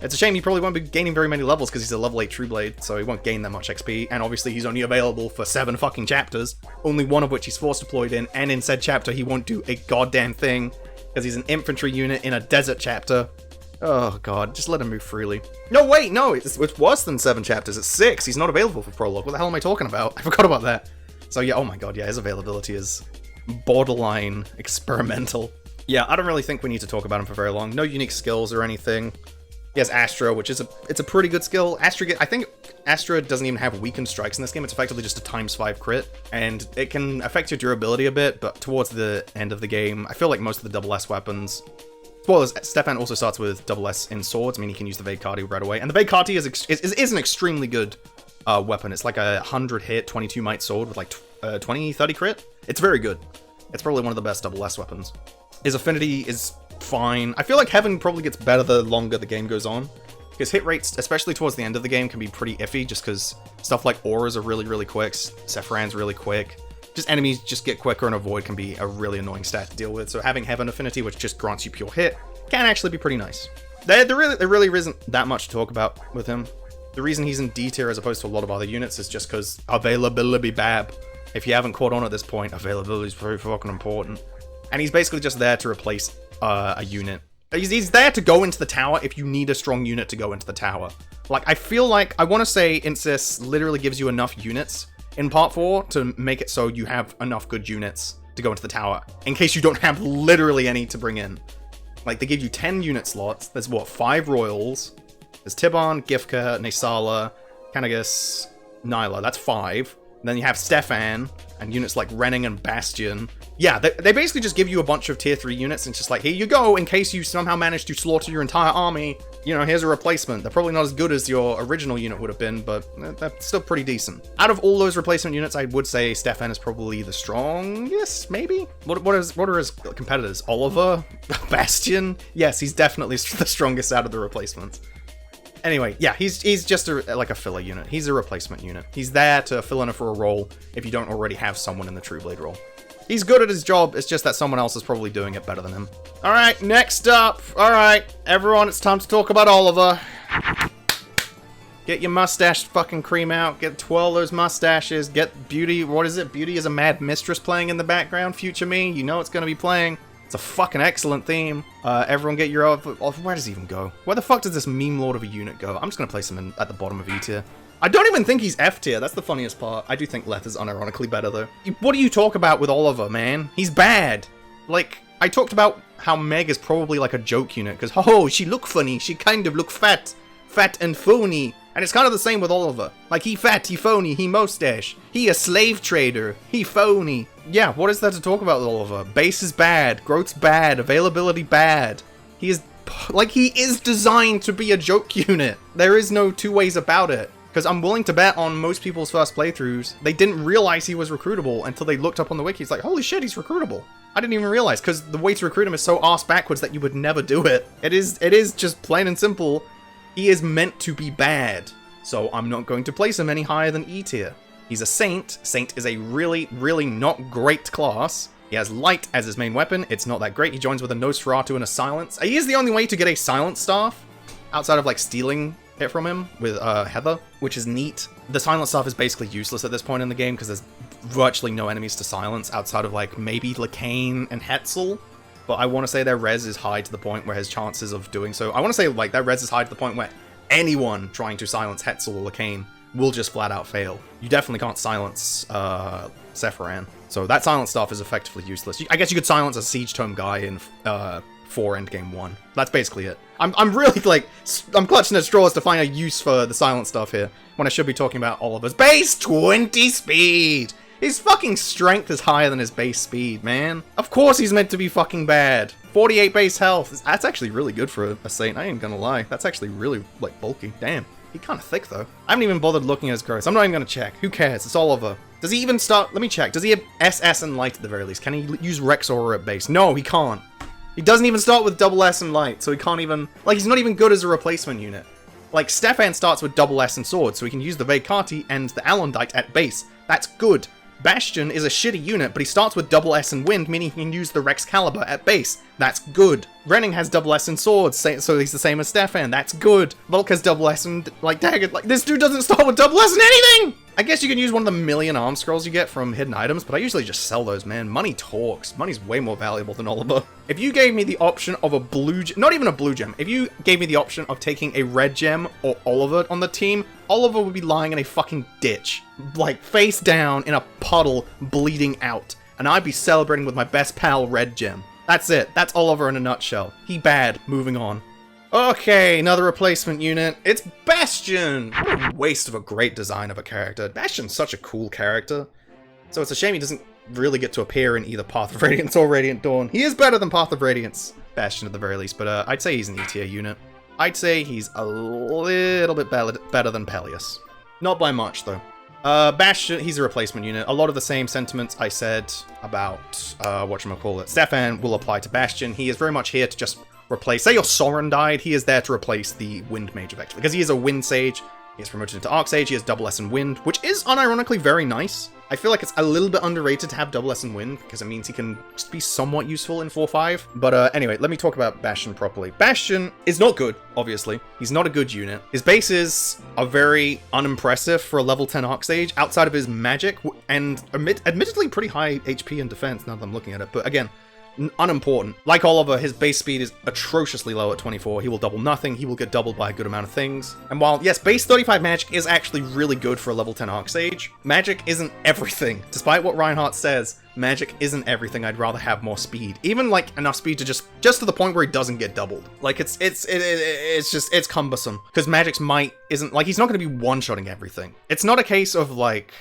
It's a shame he probably won't be gaining very many levels because he's a level 8 True Blade, so he won't gain that much XP, and obviously he's only available for 7 fucking chapters, only one of which he's force deployed in, and in said chapter he won't do a goddamn thing, because he's an infantry unit in a desert chapter. Oh god, just let him move freely. No, wait, no, it's worse than 7 chapters, it's 6. He's not available for prologue. What the hell am I talking about? I forgot about that. So yeah, oh my god, yeah, his availability is borderline experimental. Yeah, I don't really think we need to talk about him for very long. No unique skills or anything. He has Astra, which is it's a pretty good skill. I think Astra doesn't even have weakened strikes in this game. It's effectively just a ×5 crit, and it can affect your durability a bit, but towards the end of the game, I feel like most of the double S weapons. Spoilers, Stefan also starts with double S in swords. I mean, he can use the Vekati right away. And the Vekati is an extremely good weapon. It's like a 100 hit, 22 might sword with like 20, 30 crit. It's very good. It's probably one of the best double S weapons. His affinity is fine. I feel like Heaven probably gets better the longer the game goes on. Because hit rates, especially towards the end of the game, can be pretty iffy just because stuff like auras are really, really quick. Sephiran's really quick. Just enemies just get quicker, and a void can be a really annoying stat to deal with. So having Heaven Affinity, which just grants you pure hit, can actually be pretty nice. There really isn't that much to talk about with him. The reason he's in D tier as opposed to a lot of other units is just because availability bab. If you haven't caught on at this point, availability is very fucking important. And he's basically just there to replace a unit. He's there to go into the tower if you need a strong unit to go into the tower. Like, I feel like, I want to say Insys literally gives you enough units in Part 4 to make it so you have enough good units to go into the tower, in case you don't have literally any to bring in. Like, they give you 10 unit slots, there's what, 5 royals, there's Tibarn, Giffca, Naesala, Caineghis, Nyla, that's 5. And then you have Stefan, and units like Renning and Bastian. Yeah, they basically just give you a bunch of tier 3 units, and it's just like, here you go, in case you somehow manage to slaughter your entire army, you know, here's a replacement. They're probably not as good as your original unit would have been, but they're still pretty decent. Out of all those replacement units, I would say Stefan is probably the strongest, maybe? What are his competitors? Oliver? Bastian? Yes, he's definitely the strongest out of the replacements. Anyway, yeah, he's just like a filler unit. He's a replacement unit. He's there to fill in for a role if you don't already have someone in the True Blade role. He's good at his job, it's just that someone else is probably doing it better than him. Alright, next up. Alright, everyone, it's time to talk about Oliver. Get your mustache fucking cream out, twirl those mustaches, get Beauty, what is it? Beauty is a Mad Mistress playing in the background, future me, you know it's gonna be playing. It's a fucking excellent theme. Everyone get your... where does he even go? Where the fuck does this meme lord of a unit go? I'm just gonna place him at the bottom of E tier. I don't even think he's F tier, that's the funniest part. I do think Leth is unironically better though. What do you talk about with Oliver, man? He's bad. Like, I talked about how Meg is probably like a joke unit, because, oh, she look funny, she kind of look fat and phony. And it's kind of the same with Oliver. Like, he fat, he phony, he mustache. He a slave trader, he phony. Yeah, what is there to talk about with Oliver? Base is bad, growth's bad, availability bad. He is designed to be a joke unit. There is no two ways about it. Because I'm willing to bet on most people's first playthroughs, they didn't realize he was recruitable until they looked up on the wiki. It's like, holy shit, he's recruitable. I didn't even realize, because the way to recruit him is so arse backwards that you would never do it. It is just plain and simple. He is meant to be bad. So I'm not going to place him any higher than E tier. He's a Saint. Saint is a really, really not great class. He has Light as his main weapon. It's not that great. He joins with a Nosferatu and a Silence. He is the only way to get a Silence Staff, outside of like stealing it from him with Heather, which is neat. The Silence Staff is basically useless at this point in the game because there's virtually no enemies to silence outside of like maybe Lacane and Hetzel. But I want to say their res is high to the point where his chances of doing so... I want to say like their res is high to the point where anyone trying to silence Hetzel or Lacane will just flat out fail. You definitely can't silence Sephiran. So that Silence Staff is effectively useless. I guess you could silence a Siege Tome guy in for endgame 1. That's basically it. I'm really, like, I'm clutching at straws to find a use for the silent stuff here, when I should be talking about Oliver's base 20 speed! His fucking strength is higher than his base speed, man. Of course he's meant to be fucking bad. 48 base health. That's actually really good for a Saint, I ain't gonna lie. That's actually really, like, bulky. Damn. He's kind of thick, though. I haven't even bothered looking at his growth. I'm not even gonna check. Who cares? It's Oliver. Does he even start... Let me check. Does he have SS and Light at the very least? Can he use Rex Aura at base? No, he can't. He doesn't even start with double S and Light, so he can't even... Like, he's not even good as a replacement unit. Like, Stefan starts with double S and Sword, so he can use the Vekati and the Alondite at base. That's good. Bastian is a shitty unit, but he starts with double S and Wind, meaning he can use the Rexcalibur at base. That's good. Renning has double S and Swords, so he's the same as Stefan. That's good. Volke has double S and, like, Dagger. Like, this dude doesn't start with double S and anything! I guess you can use one of the million arm scrolls you get from hidden items, but I usually just sell those, man. Money talks. Money's way more valuable than Oliver. If you gave me the option of a blue gem, not even a blue gem, if you gave me the option of taking a red gem or Oliver on the team, Oliver would be lying in a fucking ditch, like face down in a puddle, bleeding out, and I'd be celebrating with my best pal, Red Gem. That's it. That's Oliver in a nutshell. He bad. Moving on. Okay, another replacement unit. It's Bastian! What a waste of a great design of a character. Bastion's such a cool character. So it's a shame he doesn't really get to appear in either Path of Radiance or Radiant Dawn. He is better than Path of Radiance, Bastion at the very least, but I'd say he's an E tier unit. I'd say he's a little bit better than Pelleas. Not by much, though. Bastian, he's a replacement unit. A lot of the same sentiments I said about, whatchamacallit, Stefan will apply to Bastian. He is very much here to just replace, say your Soren died, he is there to replace the Wind Mage, effectively. Because he is a Wind Sage, he is promoted into Arcsage, he has double S and Wind, which is unironically very nice. I feel like it's a little bit underrated to have double S and Wind, because it means he can just be somewhat useful in 4-5. But anyway, let me talk about Bastian properly. Bastian is not good, obviously. He's not a good unit. His bases are very unimpressive for a level 10 Arcsage, outside of his magic, and admittedly pretty high HP and defense now that I'm looking at it. But again, unimportant. Like Oliver, his base speed is atrociously low at 24. He will double nothing. He will get doubled by a good amount of things. And while, yes, base 35 magic is actually really good for a level 10 Arcsage, magic isn't everything. Despite what Reinhardt says, magic isn't everything. I'd rather have more speed. Even, like, enough speed to just to the point where he doesn't get doubled. Like, it's cumbersome. Because magic's isn't, like, he's not going to be one-shotting everything. It's not a case of, like,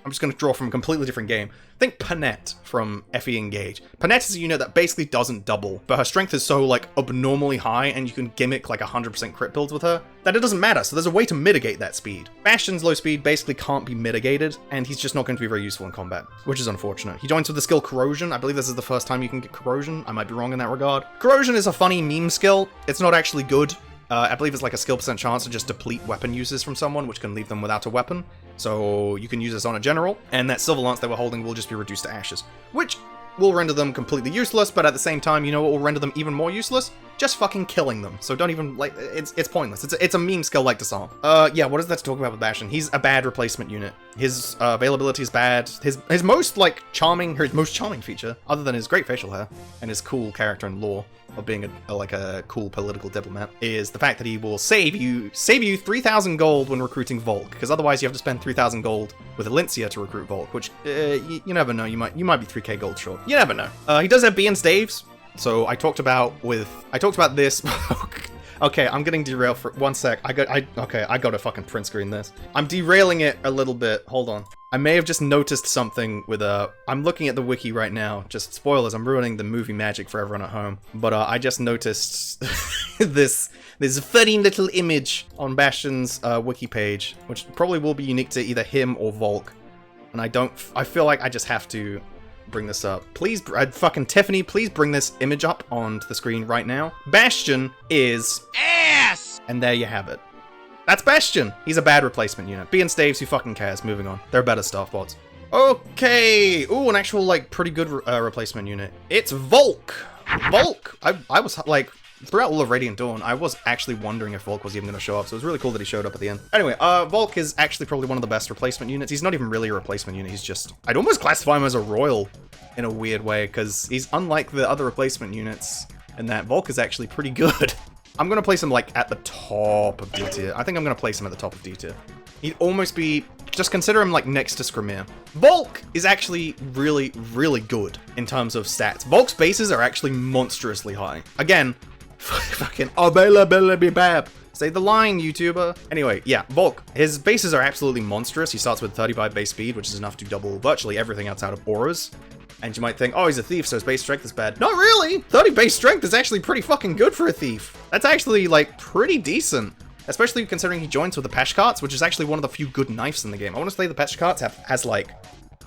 I'm just going to draw from a completely different game. Think Panette from FE Engage. Panette is a unit that basically doesn't double, but her strength is so, like, abnormally high, and you can gimmick, like, 100% crit builds with her, that it doesn't matter, so there's a way to mitigate that speed. Bastion's low speed basically can't be mitigated, and he's just not going to be very useful in combat, which is unfortunate. He joins with the skill Corrosion. I believe this is the first time you can get Corrosion. I might be wrong in that regard. Corrosion is a funny meme skill. It's not actually good. I believe it's like a skill % chance to just deplete weapon uses from someone, which can leave them without a weapon. So you can use this on a general, and that Silver Lance they were holding will just be reduced to ashes, which will render them completely useless, but at the same time, you know what will render them even more useless? Just fucking killing them. So don't even, like, it's pointless. It's a meme skill like Disarm. Yeah, what is that to talk about with Bastian? He's a bad replacement unit. His availability is bad. His most, like, most charming feature, other than his great facial hair and his cool character and lore of being a cool political diplomat, is the fact that he will save you 3,000 gold when recruiting Volke, because otherwise you have to spend 3,000 gold with Elincia to recruit Volke, which you never know. You might be 3k gold short. You never know. He does have B and staves. So I talked about this. Okay, I'm getting derailed for 1 sec. I gotta fucking print screen this. I'm derailing it a little bit. Hold on. I may have just noticed something with I'm looking at the wiki right now. Just spoilers, I'm ruining the movie magic for everyone at home. But I just noticed this funny little image on Bastian's wiki page, which probably will be unique to either him or Volke. And I feel like I just have to bring this up. Please, fucking Tiffany, please bring this image up onto the screen right now. Bastian is ass! And there you have it. That's Bastian! He's a bad replacement unit. B and Staves, who fucking cares? Moving on. There are better staff bots. Okay! Ooh, an actual, like, pretty good replacement unit. It's Volke! Volke! I was, like, throughout all of Radiant Dawn, I was actually wondering if Volke was even going to show up, so it was really cool that he showed up at the end. Anyway, Volke is actually probably one of the best replacement units. He's not even really a replacement unit, he's just... I'd almost classify him as a royal in a weird way, because he's unlike the other replacement units in that Volke is actually pretty good. I'm going to place him, like, at the top of D tier. I think I'm going to place him at the top of D tier. He'd almost be just consider him like next to Skrimir. Volke is actually really, really good in terms of stats. Volke's bases are actually monstrously high. Again, fucking bab. Say the line, YouTuber. Anyway, yeah, Volke. His bases are absolutely monstrous. He starts with 35 base speed, which is enough to double virtually everything outside of auras. And you might think, oh, he's a thief, so his base strength is bad. Not really! 30 base strength is actually pretty fucking good for a thief. That's actually, like, pretty decent. Especially considering he joins with the Peshkarts, which is actually one of the few good knives in the game. I want to say the Peshkarts has like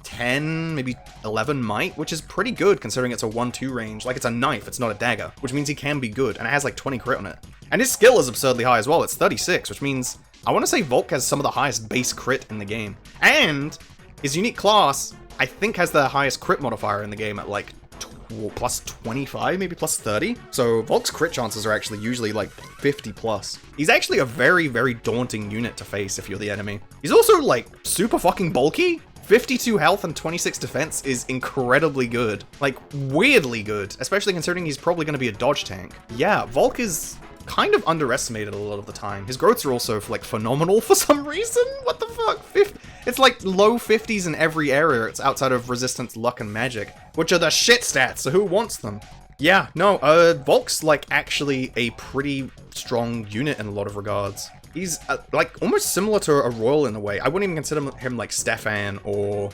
10, maybe 11 might, which is pretty good considering it's a 1-2 range. Like, it's a knife, it's not a dagger, which means he can be good, and it has like 20 crit on it. And his skill is absurdly high as well. It's 36, which means I want to say Volke has some of the highest base crit in the game. And his unique class, I think, has the highest crit modifier in the game at like plus 25, maybe plus 30. So Volke's crit chances are actually usually like 50 plus. He's actually a very, very daunting unit to face if you're the enemy. He's also like super fucking bulky. 52 health and 26 defense is incredibly good. Like, weirdly good, especially considering he's probably going to be a dodge tank. Yeah, Volke is kind of underestimated a lot of the time. His growths are also like phenomenal for some reason. What the fuck? It's like low 50s in every area. It's outside of resistance, luck, and magic, which are the shit stats, so who wants them? Yeah, no, Volke's like actually a pretty strong unit in a lot of regards. He's like almost similar to a Royal in a way. I wouldn't even consider him like Stefan or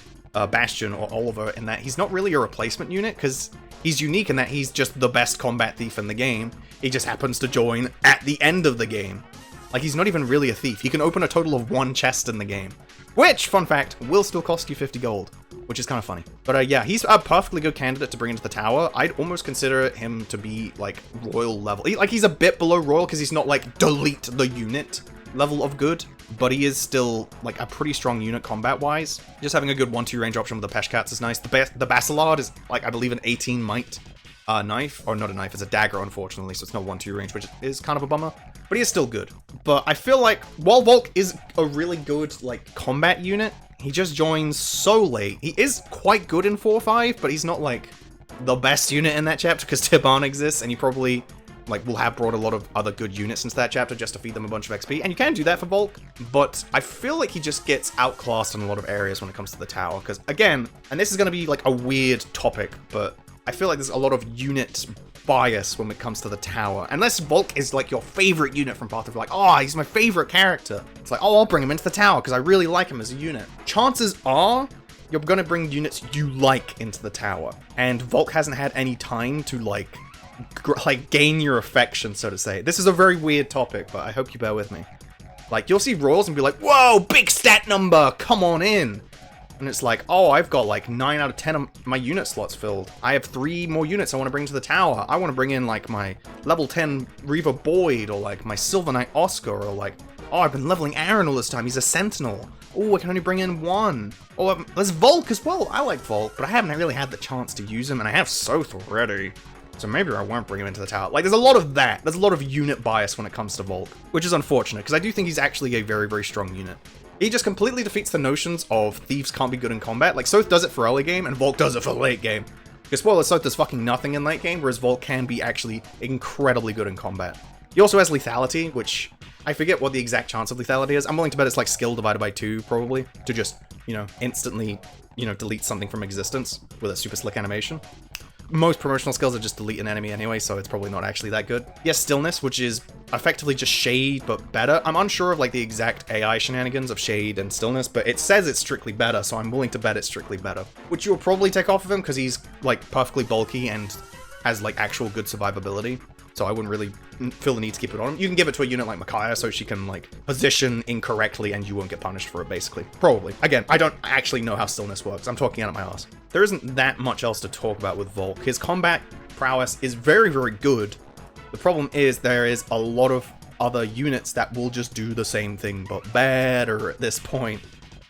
Bastian or Oliver in that he's not really a replacement unit because he's unique in that he's just the best combat thief in the game. He just happens to join at the end of the game. Like, he's not even really a thief. He can open a total of 1 chest in the game. Which, fun fact, will still cost you 50 gold. Which is kind of funny. But yeah, he's a perfectly good candidate to bring into the tower. I'd almost consider him to be, like, Royal level. He's a bit below Royal because he's not, like, delete the unit level of good. But he is still, like, a pretty strong unit combat-wise. Just having a good 1-2 range option with the Peshkarts is nice. The Basilar is, like, I believe an 18 might knife. Or not a knife, it's a dagger, unfortunately, so it's not 1-2 range, which is kind of a bummer. But he is still good. But I feel like, while Volke is a really good, like, combat unit, he just joins so late. He is quite good in 4-5, but he's not, like, the best unit in that chapter, because Tibarn exists, and you probably, like, will have brought a lot of other good units into that chapter just to feed them a bunch of XP. And you can do that for Volke, but I feel like he just gets outclassed in a lot of areas when it comes to the tower. Because, again, and this is going to be, like, a weird topic, but I feel like there's a lot of unit bias when it comes to the tower. Unless Volke is like your favorite unit from Path of, like, oh, he's my favorite character. It's like, oh, I'll bring him into the tower because I really like him as a unit. Chances are you're going to bring units you like into the tower. And Volke hasn't had any time to like gain your affection, so to say. This is a very weird topic, but I hope you bear with me. Like, you'll see Royals and be like, whoa, big stat number, come on in. And it's like, oh, I've got like 9 out of 10 of my unit slots filled. I have 3 more units I want to bring to the tower. I want to bring in like my level 10 Reaver Boyd, or like my Silver Knight Oscar, or like, oh, I've been leveling Aaron all this time. He's a Sentinel. Oh, I can only bring in 1. Oh, there's Volke as well. I like Volke, but I haven't really had the chance to use him, and I have Soth already. So maybe I won't bring him into the tower. Like, there's a lot of that. There's a lot of unit bias when it comes to Volke, which is unfortunate, because I do think he's actually a very, very strong unit. He just completely defeats the notions of thieves can't be good in combat. Like, Soth does it for early game, and Volke does it for late game. Because, spoiler, Soth does fucking nothing in late game, whereas Volke can be actually incredibly good in combat. He also has lethality, which I forget what the exact chance of lethality is. I'm willing to bet it's like skill divided by 2, probably, to just, you know, instantly, you know, delete something from existence with a super slick animation. Most promotional skills are just delete an enemy anyway, so it's probably not actually that good. Yes, Stillness, which is effectively just Shade, but better. I'm unsure of like the exact AI shenanigans of Shade and Stillness, but it says it's strictly better, so I'm willing to bet it's strictly better. Which you'll probably take off of him because he's like perfectly bulky and has like actual good survivability. So I wouldn't really feel the need to keep it on him. You can give it to a unit like Micaiah so she can like position incorrectly and you won't get punished for it, basically. Probably. Again, I don't actually know how Stillness works. I'm talking out of my ass. There isn't that much else to talk about with Volke. His combat prowess is very, very good. The problem is there is a lot of other units that will just do the same thing, but better at this point.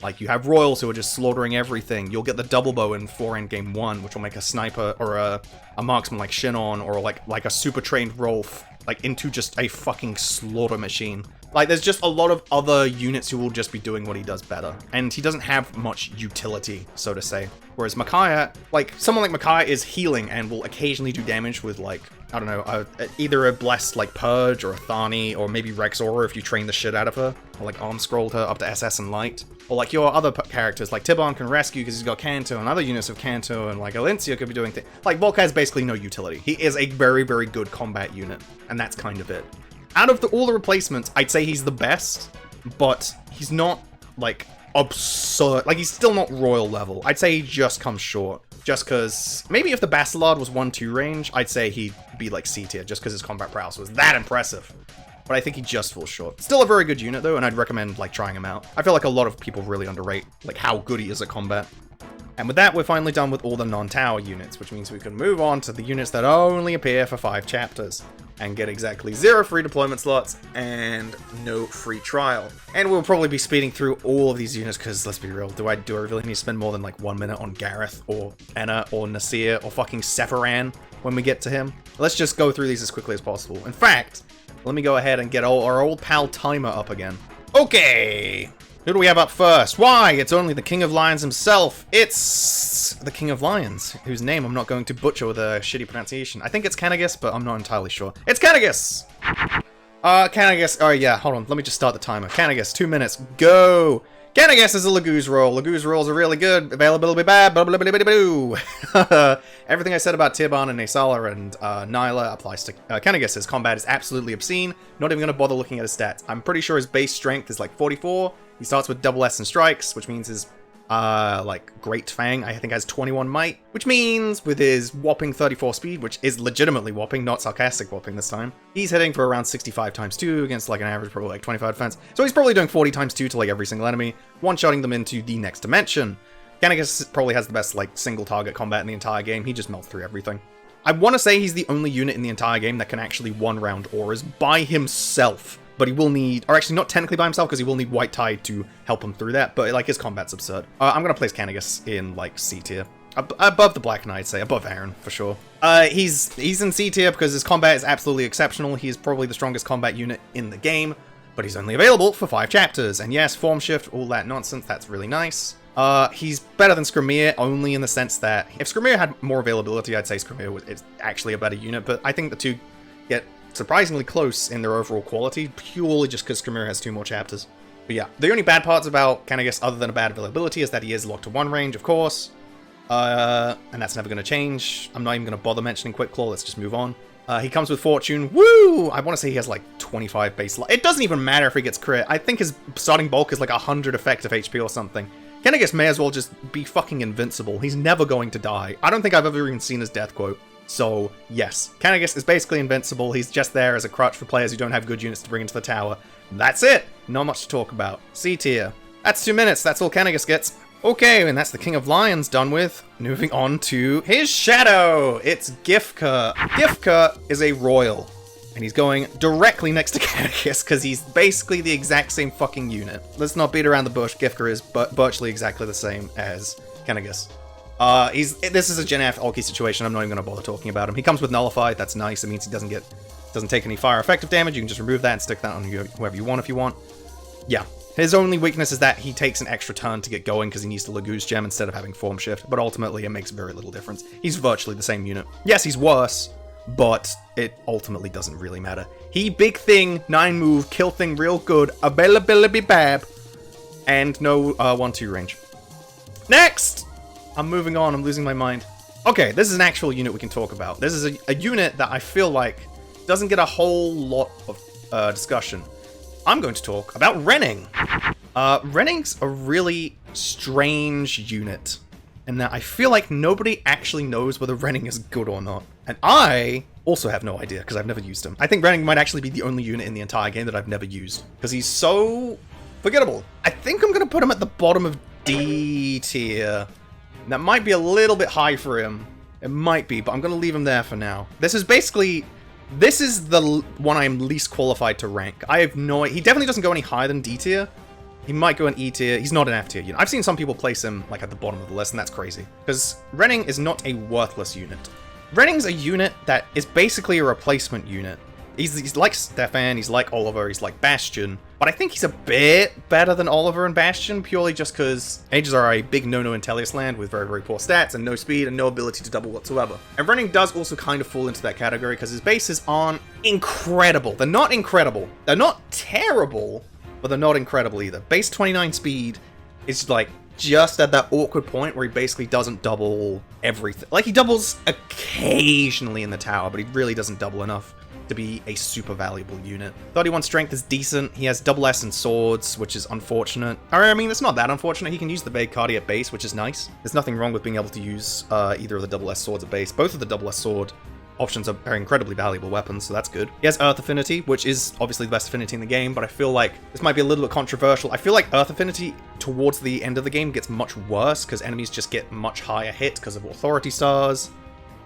Like, you have Royals who are just slaughtering everything. You'll get the double bow in 4 endgame 1, which will make a sniper or a marksman like Shinon, or like a super trained Rolf, like, into just a fucking slaughter machine. Like, there's just a lot of other units who will just be doing what he does better. And he doesn't have much utility, so to say. Whereas Micaiah, like, someone like Micaiah is healing and will occasionally do damage with, like, I don't know, either a blessed, like, Purge, or a Thani, or maybe Rexora if you train the shit out of her, or, like, arm scrolled her up to SS and Light. Or, like, your other characters, like Tibarn can rescue because he's got Canto, and other units of Canto, and, like, Alencia could be doing things. Like, Volke has basically no utility. He is a very, very good combat unit, and that's kind of it. Out of all the replacements, I'd say he's the best, but he's not, like, absurd. Like, he's still not royal level. I'd say he just comes short. Just because, maybe if the Bastillard was 1-2 range, I'd say he'd be like C tier, just because his combat prowess was that impressive. But I think he just falls short. Still a very good unit though, and I'd recommend like trying him out. I feel like a lot of people really underrate like how good he is at combat. And with that, we're finally done with all the non-tower units, which means we can move on to the units that only appear for 5 chapters, and get exactly 0 free deployment slots, and no free trial. And we'll probably be speeding through all of these units, because let's be real, do I really need to spend more than like 1 minute on Gareth, or Enna, or Nasir, or fucking Sephiran when we get to him? Let's just go through these as quickly as possible. In fact, let me go ahead and get our old pal Timer up again. Okay! Who do we have up first? Why? It's only the King of Lions himself. It's the King of Lions, whose name I'm not going to butcher with a shitty pronunciation. I think it's Caineghis, but I'm not entirely sure. It's Caineghis! Caineghis. Oh yeah, hold on. Let me just start the timer. Caineghis, 2 minutes. Go! Caineghis is a Laguz roll. Laguz rolls are really good. Availability bad. Blah, blah, blah, blah, blah, blah. Everything I said about Tibarn and Naesala and Nyla applies to Caineghis. His combat is absolutely obscene. Not even going to bother looking at his stats. I'm pretty sure his base strength is like 44. He starts with double S and strikes, which means his like Great Fang, I think, has 21 might, which means with his whopping 34 speed, which is legitimately whopping, not sarcastic whopping this time, he's hitting for around 65 times 2 against like an average probably like 25 defense. So he's probably doing 40 times 2 to like every single enemy, one-shotting them into the next dimension. Caineghis probably has the best like single target combat in the entire game. He just melts through everything. I want to say he's the only unit in the entire game that can actually one-round auras by himself. But he will need, or actually not technically by himself, because he will need White Tide to help him through that, but like his combat's absurd. I'm going to place Caineghis in like C tier. Above the Black Knight, I'd say. Above Aaron, for sure. He's in C tier because his combat is absolutely exceptional. He is probably the strongest combat unit in the game, but he's only available for 5 chapters. And yes, form shift, all that nonsense, that's really nice. He's better than Skrimir, only in the sense that if Skrimir had more availability, I'd say Skrimir is actually a better unit, but I think the two get surprisingly close in their overall quality, purely just because Skrimir has 2 more chapters. But yeah, the only bad parts about Caineghis, other than a bad availability, is that he is locked to 1 range, of course. And that's never going to change. I'm not even going to bother mentioning Quick Claw, let's just move on. He comes with Fortune, woo! I want to say he has like 25 base life. It doesn't even matter if he gets crit. I think his starting bulk is like 100 effective HP or something. Caineghis may as well just be fucking invincible. He's never going to die. I don't think I've ever even seen his death quote. So, yes, Caineghis is basically invincible. He's just there as a crutch for players who don't have good units to bring into the tower. That's it! Not much to talk about. C tier. That's 2 minutes, that's all Caineghis gets. Okay, and that's the King of Lions done with. Moving on to his shadow! It's Giffca. Giffca is a royal, and he's going directly next to Caineghis, because he's basically the exact same fucking unit. Let's not beat around the bush, Giffca is virtually exactly the same as Caineghis. This is a Gen F Ulky situation, I'm not even going to bother talking about him. He comes with Nullify, that's nice, it means he doesn't take any fire effective damage, you can just remove that and stick that on whoever you want if you want. Yeah, his only weakness is that he takes an extra turn to get going because he needs to Laguz Gem instead of having Form Shift, but ultimately it makes very little difference. He's virtually the same unit. Yes, he's worse, but it ultimately doesn't really matter. He big thing, 9 move, kill thing real good, availability bad, and no 1-2 range. Next! I'm moving on, I'm losing my mind. Okay, this is an actual unit we can talk about. This is a unit that I feel like doesn't get a whole lot of discussion. I'm going to talk about Renning. Renning's a really strange unit, and that I feel like nobody actually knows whether Renning is good or not. And I also have no idea, because I've never used him. I think Renning might actually be the only unit in the entire game that I've never used, because he's so forgettable. I think I'm going to put him at the bottom of D tier. That might be a little bit high for him. It might be, but I'm going to leave him there for now. This is the one I'm least qualified to rank. I have no idea. He definitely doesn't go any higher than D tier. He might go in E tier. He's not an F tier unit. I've seen some people place him like at the bottom of the list, and that's crazy. Because Renning is not a worthless unit. Renning's a unit that is basically a replacement unit. He's like Stefan, he's like Oliver, he's like Bastian, but I think he's a bit better than Oliver and Bastian, purely just because mages are a big no-no in Pelleas land with very, very poor stats and no speed and no ability to double whatsoever. And Renning does also kind of fall into that category because his bases aren't incredible. They're not incredible. They're not terrible, but they're not incredible either. Base 29 speed is like just at that awkward point where he basically doesn't double everything. Like, he doubles occasionally in the tower, but he really doesn't double enough to be a super valuable unit. 31 strength is decent. He has double S in swords, which is unfortunate. I mean, it's not that unfortunate. He can use the Vague Cardi at base, which is nice. There's nothing wrong with being able to use either of the double S swords at base. Both of the double S sword options are incredibly valuable weapons, so that's good. He has Earth Affinity, which is obviously the best affinity in the game, but I feel like this might be a little bit controversial. I feel like Earth Affinity towards the end of the game gets much worse because enemies just get much higher hit because of Authority Stars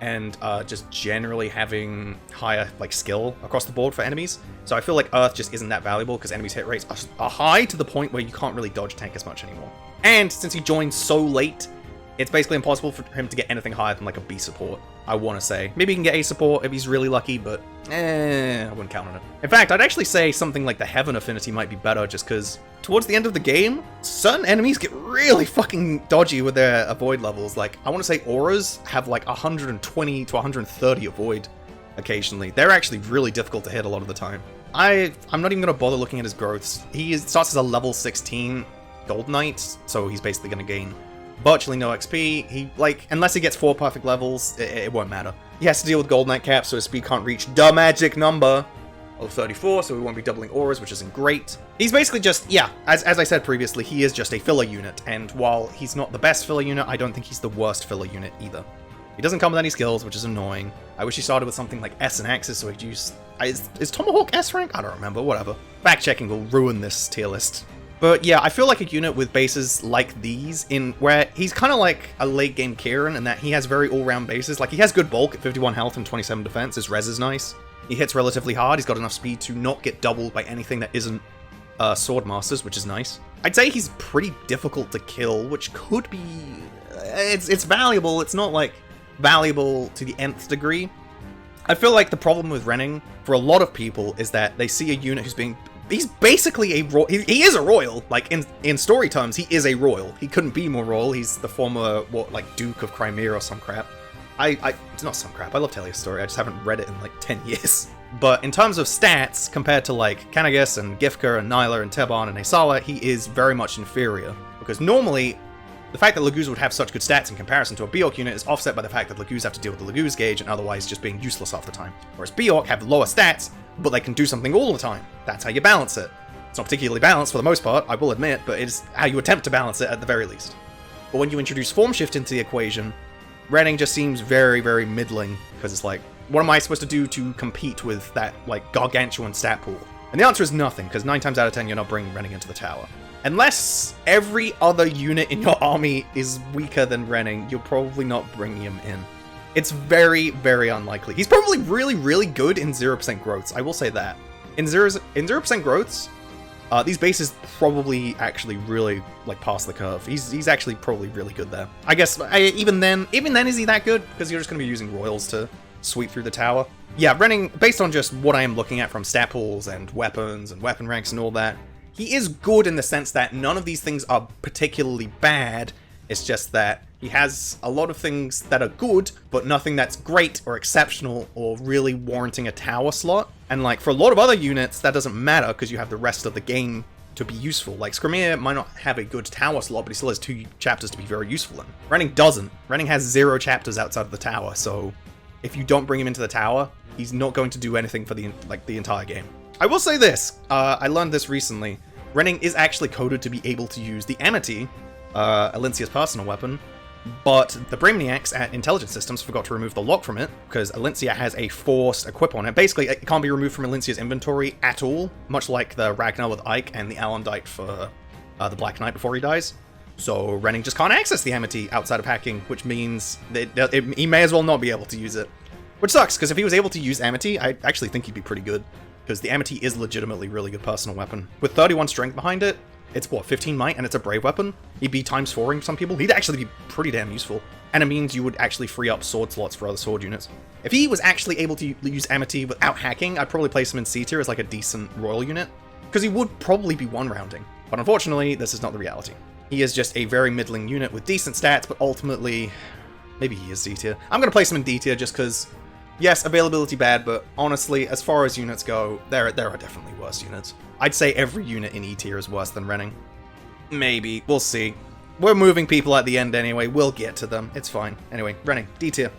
and just generally having higher like skill across the board for enemies. So I feel like Earth just isn't that valuable because enemies' hit rates are high to the point where you can't really dodge tank as much anymore. And since he joined so late, it's basically impossible for him to get anything higher than like a B support, I want to say. Maybe he can get A support if he's really lucky, but I wouldn't count on it. In fact, I'd actually say something like the Heaven Affinity might be better just because towards the end of the game, certain enemies get really fucking dodgy with their avoid levels. Like, I want to say auras have like 120 to 130 avoid occasionally. They're actually really difficult to hit a lot of the time. I'm not even going to bother looking at his growths. He starts as a level 16 Gold Knight, so he's basically going to gain virtually no XP. He, like, unless he gets 4 perfect levels, it won't matter. He has to deal with Gold Knight cap, so his speed can't reach the magic number of 34, so we won't be doubling auras, which isn't great. He's basically just, yeah, as I said previously, he is just a filler unit, and while he's not the best filler unit, I don't think he's the worst filler unit either. He doesn't come with any skills, which is annoying. I wish he started with something like S and Axis, so he'd use... Is Tomahawk S rank? I don't remember, whatever. Fact-checking will ruin this tier list. But yeah, I feel like a unit with bases like these, in where he's kind of like a late game Kieran in that he has very all-round bases. Like, he has good bulk at 51 health and 27 defense. His res is nice. He hits relatively hard. He's got enough speed to not get doubled by anything that isn't Sword Masters, which is nice. I'd say he's pretty difficult to kill, which could be... It's valuable. It's not, like, valuable to the nth degree. I feel like the problem with Renning, for a lot of people, is that they see a unit who's being... He's basically a royal. He is a royal. Like, in story terms, he is a royal. He couldn't be more royal. He's the former, Duke of Crimea or some crap. It's not some crap. I love Pelleas' story. I just haven't read it in, 10 years. But in terms of stats, compared to, Caineghis and Giffca and Nyla and Tibarn and Naesala, he is very much inferior. Because normally, the fact that Laguz would have such good stats in comparison to a Bjork unit is offset by the fact that Laguz have to deal with the Laguz gauge and otherwise just being useless half the time. Whereas Bjork have lower stats, but they can do something all the time. That's how you balance it. It's not particularly balanced for the most part, I will admit, but it's how you attempt to balance it at the very least. But when you introduce Form Shift into the equation, Renning just seems very, very middling, because it's like, what am I supposed to do to compete with that, gargantuan stat pool? And the answer is nothing, because 9 times out of 10 you're not bringing Renning into the tower. Unless every other unit in your army is weaker than Renning, you're probably not bringing him in. It's very, very unlikely. He's probably really, really good in 0% growths, I will say that. In 0% growths, these bases probably actually really, pass the curve. He's actually probably really good there. I guess, even then, is he that good? Because you're just going to be using royals to sweep through the tower. Yeah, Renning, based on just what I am looking at from stat pools and weapon ranks and all that, he is good in the sense that none of these things are particularly bad. It's just that he has a lot of things that are good, but nothing that's great or exceptional or really warranting a tower slot. And for a lot of other units, that doesn't matter because you have the rest of the game to be useful. Skrimir might not have a good tower slot, but he still has 2 chapters to be very useful in. Renning doesn't. Renning has 0 chapters outside of the tower, so if you don't bring him into the tower, he's not going to do anything for the entire game. I will say this, I learned this recently. Renning is actually coded to be able to use the Amity, Alincia's personal weapon, but the Brainiacs at Intelligence Systems forgot to remove the lock from it, because Alincia has a forced equip on it. Basically, it can't be removed from Alincia's inventory at all, much like the Ragnar with Ike and the Alundite for the Black Knight before he dies. So Renning just can't access the Amity outside of hacking, which means that he may as well not be able to use it. Which sucks, because if he was able to use Amity, I actually think he'd be pretty good. Because the Amity is legitimately really good personal weapon. With 31 strength behind it, it's 15 might, and it's a brave weapon. He'd be times 4ing some people. He'd actually be pretty damn useful. And it means you would actually free up sword slots for other sword units. If he was actually able to use Amity without hacking, I'd probably place him in C tier as a decent royal unit. because he would probably be one-rounding. But unfortunately, this is not the reality. He is just a very middling unit with decent stats, but ultimately, maybe he is D tier. I'm going to place him in D tier just because, yes, availability bad, but honestly, as far as units go, there are definitely worse units. I'd say every unit in E tier is worse than Renning. Maybe. We'll see. We're moving people at the end anyway. We'll get to them. It's fine. Anyway, Renning, D tier.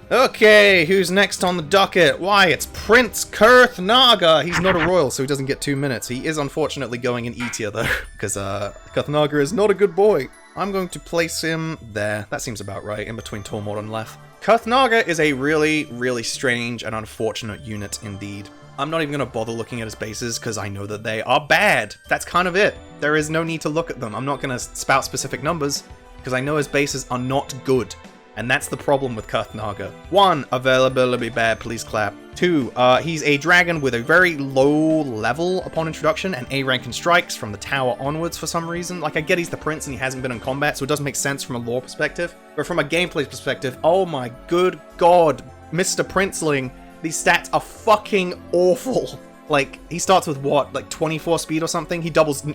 Okay, who's next on the docket? Why, it's Prince Kurthnaga! He's not a royal, so he doesn't get 2 minutes. He is unfortunately going in E tier, though, because Kurthnaga is not a good boy. I'm going to place him there. That seems about right, in between turmoil and Leth. Kurthnaga is a really, really strange and unfortunate unit indeed. I'm not even going to bother looking at his bases, because I know that they are bad. That's kind of it. There is no need to look at them. I'm not going to spout specific numbers, because I know his bases are not good. And that's the problem with Kurthnaga. 1, availability bad, please clap. 2, he's a dragon with a very low level upon introduction and A rank in strikes from the tower onwards for some reason. Like, I get he's the prince and he hasn't been in combat, so it doesn't make sense from a lore perspective. But from a gameplay perspective, oh my good god, Mr. Princeling, these stats are fucking awful. Like, he starts with what, like 24 speed or something? He doubles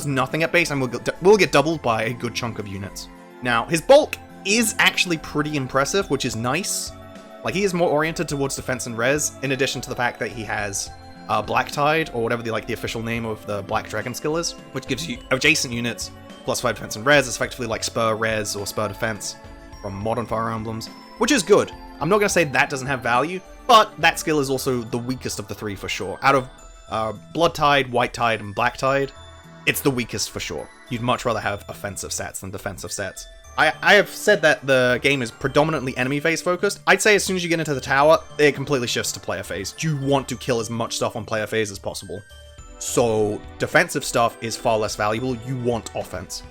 nothing at base and will get doubled by a good chunk of units. Now, his bulk is actually pretty impressive, which is nice. Like, he is more oriented towards defense and res, in addition to the fact that he has Black Tide, or whatever the official name of the Black Dragon skill is, which gives you adjacent units +5 defense and res. It's effectively like spur res or spur defense from modern Fire Emblems, which is good. I'm not going to say that doesn't have value, but that skill is also the weakest of the 3 for sure. Out of Blood Tide, White Tide, and Black Tide, it's the weakest for sure. You'd much rather have offensive stats than defensive stats. I have said that the game is predominantly enemy phase focused. I'd say as soon as you get into the tower, it completely shifts to player phase. You want to kill as much stuff on player phase as possible. So defensive stuff is far less valuable. You want offense,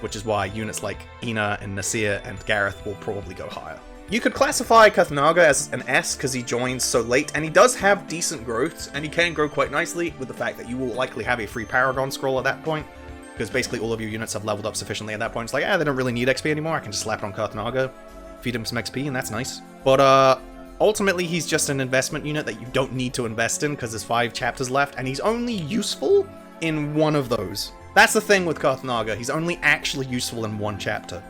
which is why units like Ina and Nasir and Gareth will probably go higher. You could classify Kurthnaga as an S because he joins so late, and he does have decent growths, and he can grow quite nicely with the fact that you will likely have a free Paragon scroll at that point. Because basically all of your units have leveled up sufficiently at that point. It's like, they don't really need XP anymore. I can just slap it on Kurthnaga, feed him some XP, and that's nice. But ultimately, he's just an investment unit that you don't need to invest in because there's 5 chapters left, and he's only useful in one of those. That's the thing with Kurthnaga. He's only actually useful in 1 chapter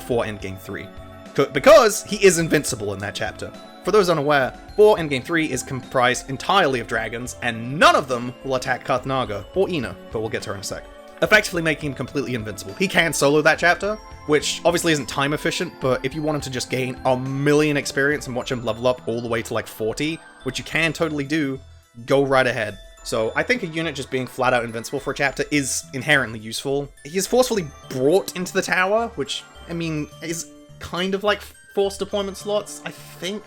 for Endgame 3. Because he is invincible in that chapter. For those unaware, 4 Endgame 3 is comprised entirely of dragons, and none of them will attack Kurthnaga or Ina, but we'll get to her in a sec. Effectively making him completely invincible. He can solo that chapter, which obviously isn't time efficient, but if you want him to just gain a million experience and watch him level up all the way to like 40, which you can totally do, go right ahead. So I think a unit just being flat out invincible for a chapter is inherently useful. He is forcefully brought into the tower, which, I mean, is kind of like forced deployment slots, I think.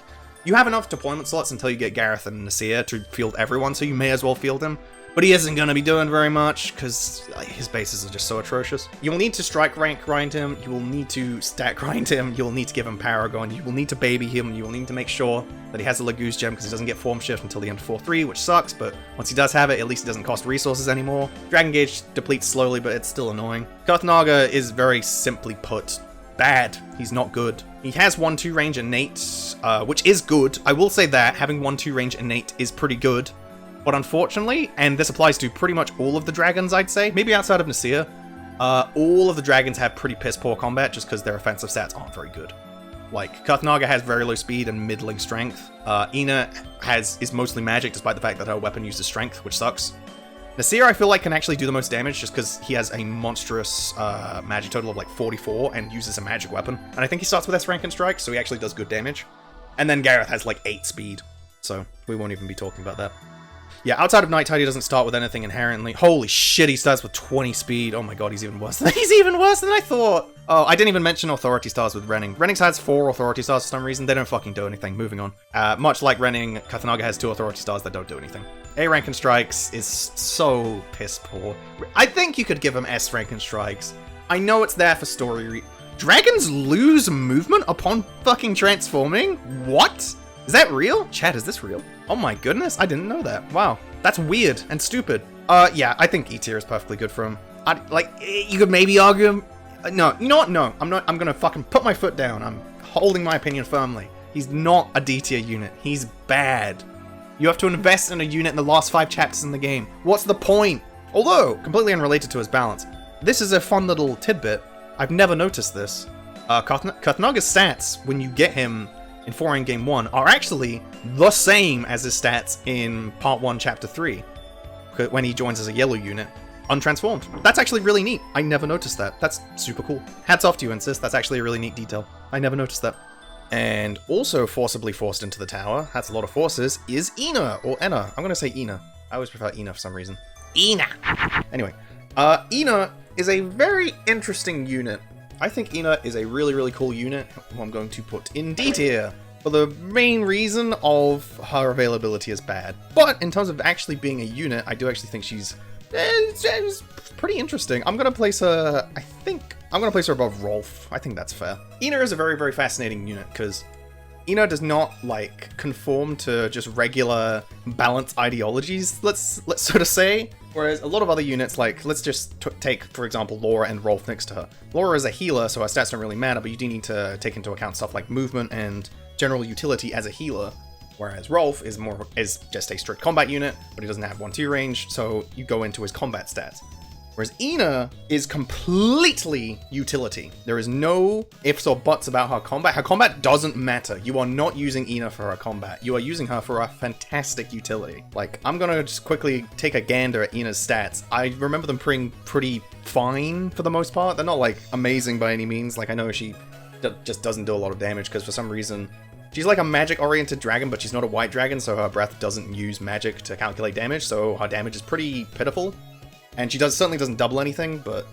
You have enough deployment slots until you get Gareth and Nasir to field everyone, so you may as well field him. But he isn't going to be doing very much, because his bases are just so atrocious. You will need to strike rank grind him, you will need to stat grind him, you will need to give him Paragon, you will need to baby him, you will need to make sure that he has a Lagoose gem, because he doesn't get Form Shift until the end of 4-3, which sucks, but once he does have it, at least it doesn't cost resources anymore. Dragon Gauge depletes slowly, but it's still annoying. Kurthnaga is very simply put bad. He's not good. He has 1-2 range innate, which is good. I will say that, having 1-2 range innate is pretty good. But unfortunately, and this applies to pretty much all of the dragons, I'd say, maybe outside of Nasir, all of the dragons have pretty piss-poor combat just because their offensive stats aren't very good. Like, Kurthnaga has very low speed and middling strength. Ina is mostly magic despite the fact that her weapon uses strength, which sucks. Nasir, I feel like, can actually do the most damage just because he has a monstrous magic total of like 44 and uses a magic weapon. And I think he starts with S rank in strike, so he actually does good damage. And then Gareth has like 8 speed, so we won't even be talking about that. Yeah, outside of Night Tide, he doesn't start with anything inherently. Holy shit, he starts with 20 speed. Oh my god, he's even worse than I thought. Oh, I didn't even mention Authority Stars with Renning. Renning has 4 Authority Stars for some reason. They don't fucking do anything. Moving on. Much like Renning, Kurthnaga has 2 Authority Stars that don't do anything. A rank in strikes is so piss poor. I think you could give him S rank in strikes. I know it's there for story Dragons lose movement upon fucking transforming? What? Is that real? Chat, is this real? Oh my goodness, I didn't know that. Wow, that's weird and stupid. Yeah, I think E tier is perfectly good for him. You could maybe argue... No, you know what? No, I'm not. I'm gonna fucking put my foot down. I'm holding my opinion firmly. He's not a D tier unit. He's bad. You have to invest in a unit in the last 5 chapters in the game. What's the point? Although, completely unrelated to his balance, this is a fun little tidbit. I've never noticed this. Kurthnaga's stats, when you get him in 4 in Game 1, are actually the same as his stats in Part 1, Chapter 3, when he joins as a yellow unit, untransformed. That's actually really neat. I never noticed that. That's super cool. Hats off to you, Insist. That's actually a really neat detail. I never noticed that. And also forcibly forced into the tower, that's a lot of forces, is Ina, or Enna. I'm gonna say Ina. I always prefer Ina for some reason. Ina! Anyway, Ina is a very interesting unit. I think Ina is a really, really cool unit, who I'm going to put in D tier, for the main reason of her availability is bad. But in terms of actually being a unit, I do actually think she's pretty interesting. I'm gonna place her, I think, I'm gonna place her above Rolf. I think that's fair. Ina is a very, very fascinating unit, because Ina does not, like, conform to just regular balanced ideologies, let's sort of say. Whereas a lot of other units, like, let's just take, for example, Laura and Rolf next to her. Laura is a healer, so her stats don't really matter, but you do need to take into account stuff like movement and general utility as a healer. Whereas Rolf is just a strict combat unit, but he doesn't have 1-2 range, so you go into his combat stats. Whereas Ina is completely utility. There is no ifs or buts about her combat. Her combat doesn't matter. You are not using Ina for her combat. You are using her for a fantastic utility. Like, I'm gonna just quickly take a gander at Ina's stats. I remember them being pretty fine for the most part. They're not, like, amazing by any means. Like, I know she just doesn't do a lot of damage because for some reason she's like a magic-oriented dragon, but she's not a white dragon, so her breath doesn't use magic to calculate damage, so her damage is pretty pitiful. And she certainly doesn't double anything, but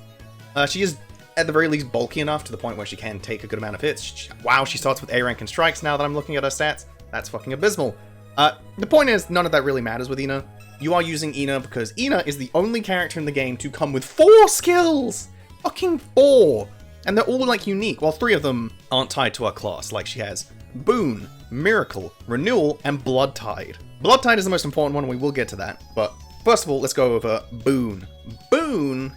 she is at the very least bulky enough to the point where she can take a good amount of hits. Wow, she starts with A rank and strikes now that I'm looking at her stats. That's fucking abysmal. The point is, none of that really matters with Ina. You are using Ina because Ina is the only character in the game to come with 4 skills! Fucking 4! And they're all, like, unique, while 3 of them aren't tied to her class. Like, she has Boon, Miracle, Renewal, and Blood Tide. Blood Tide is the most important one, and we will get to that, but first of all, let's go over Boon. Boon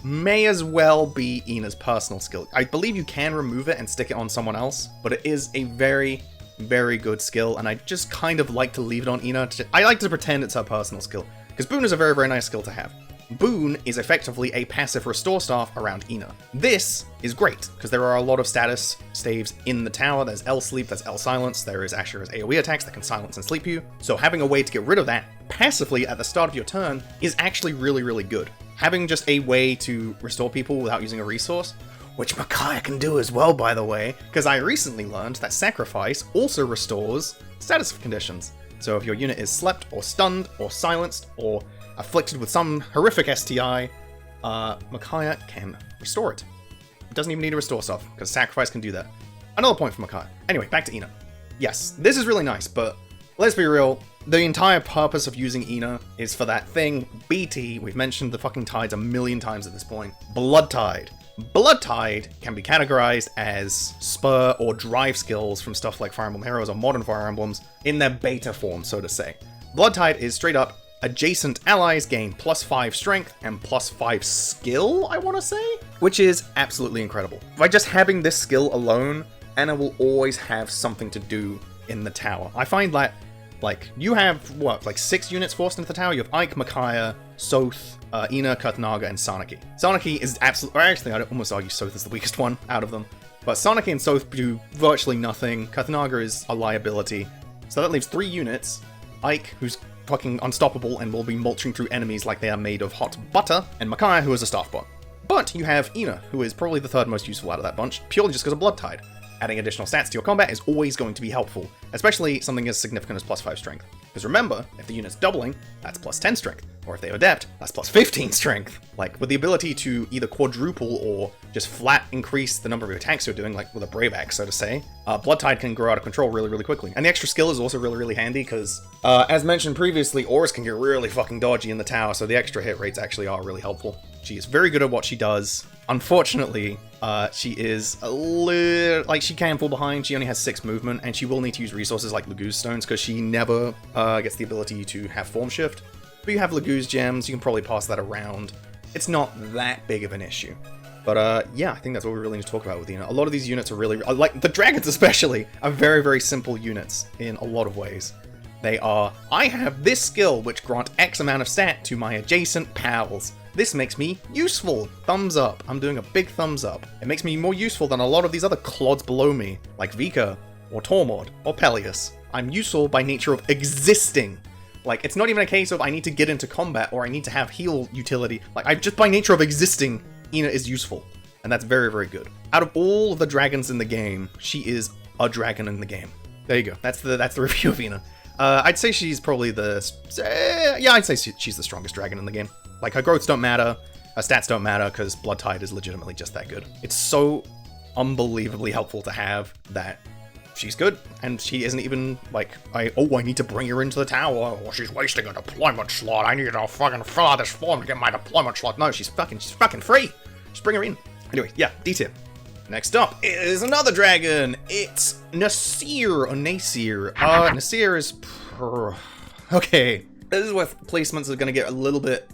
may as well be Ina's personal skill. I believe you can remove it and stick it on someone else, but it is a very, very good skill, and I just kind of like to leave it on Ina. I like to pretend it's her personal skill, because Boon is a very, very nice skill to have. Boon is effectively a passive restore staff around Ina. This is great, because there are a lot of status staves in the tower. There's L Sleep, there's L Silence, there is Asher's AoE attacks that can silence and sleep you. So having a way to get rid of that passively at the start of your turn is actually really, really good. Having just a way to restore people without using a resource, which Micaiah can do as well, by the way, because I recently learned that Sacrifice also restores status conditions. So if your unit is slept, or stunned, or silenced, or afflicted with some horrific STI, Micaiah can restore it. It doesn't even need to restore stuff, because Sacrifice can do that. Another point for Micaiah. Anyway, back to Ina. Yes, this is really nice, but let's be real, the entire purpose of using Ina is for that thing, BT, we've mentioned the fucking tides a million times at this point, Blood Tide. Blood Tide can be categorized as spur or drive skills from stuff like Fire Emblem Heroes or modern Fire Emblems in their beta form, so to say. Blood Tide is straight up adjacent allies gain +5 strength and +5 skill, I want to say? Which is absolutely incredible. By just having this skill alone, Anna will always have something to do in the tower. I find that, like, you have, what, like 6 units forced into the tower? You have Ike, Micaiah, Soth, Ina, Kurthnaga, and Snacky. Snacky is absolutely, or actually, I'd almost argue Soth is the weakest one out of them. But Snacky and Soth do virtually nothing. Kurthnaga is a liability. So that leaves 3 units. Ike, who's fucking unstoppable and will be mulching through enemies like they are made of hot butter, and Micaiah, who is a staff bot. But you have Ina, who is probably the 3rd most useful out of that bunch, purely just because of Blood Tide. Adding additional stats to your combat is always going to be helpful, especially something as significant as +5 strength. Because remember, if the unit's doubling, that's +10 strength, or if they are adept, that's +15 strength. Like, with the ability to either quadruple or just flat increase the number of attacks you're doing, like with a Brave Axe, so to say, Blood Tide can grow out of control really, really quickly. And the extra skill is also really, really handy, because, as mentioned previously, auras can get really fucking dodgy in the tower, so the extra hit rates actually are really helpful. She is very good at what she does. Unfortunately, she is a little, like, she can fall behind. She only has 6 movement, and she will need to use resources like Laguz Stones, because she never gets the ability to have Form Shift. But you have Laguz Gems, you can probably pass that around. It's not that big of an issue. But yeah, I think that's what we really need to talk about with Ina. A lot of these units are really, like the dragons especially, are very, very simple units in a lot of ways. They are, I have this skill which grant X amount of stat to my adjacent pals. This makes me useful. Thumbs up. I'm doing a big thumbs up. It makes me more useful than a lot of these other clods below me, like Vika, or Tormod, or Pelleas. I'm useful by nature of existing. Like, it's not even a case of I need to get into combat, or I need to have heal utility. Like, just by nature of existing, Ina is useful. And that's very, very good. Out of all of the dragons in the game, she is a dragon in the game. There you go. That's the review of Ina. I'd say she's probably I'd say she's the strongest dragon in the game. Like, her growths don't matter, her stats don't matter, because Blood Tide is legitimately just that good. It's so unbelievably helpful to have that she's good, and she isn't even like, I need to bring her into the tower, or she's wasting a deployment slot, I need to fucking fill out this form to get my deployment slot. No, she's fucking free. Just bring her in. Anyway, yeah, D tier. Next up is another dragon. It's Nasir, or Nasir. Nasir is... Okay. This is where placements are going to get a little bit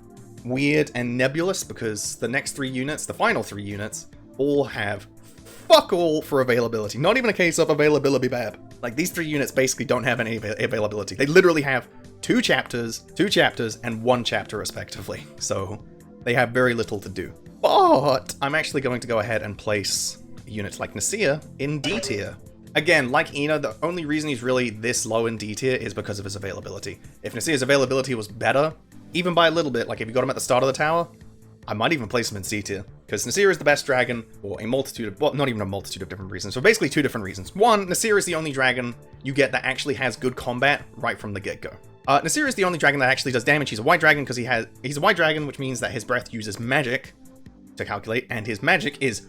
weird and nebulous, because the next 3 units, the final 3 units, all have fuck all for availability. Not even a case of availability bad. Like, these 3 units basically don't have any availability. They literally have 2 chapters, and 1 chapter respectively. So they have very little to do. But I'm actually going to go ahead and place units like Nasir in D tier. Again, like Ina, the only reason he's really this low in D tier is because of his availability. If Nasir's availability was better, even by a little bit, like if you got him at the start of the tower, I might even place him in C tier. Because Nasir is the best dragon for a multitude of, well, not even a multitude of different reasons. So basically 2 different reasons. 1, Nasir is the only dragon you get that actually has good combat right from the get-go. Nasir is the only dragon that actually does damage. He's a white dragon because he's a white dragon, which means that his breath uses magic to calculate, and his magic is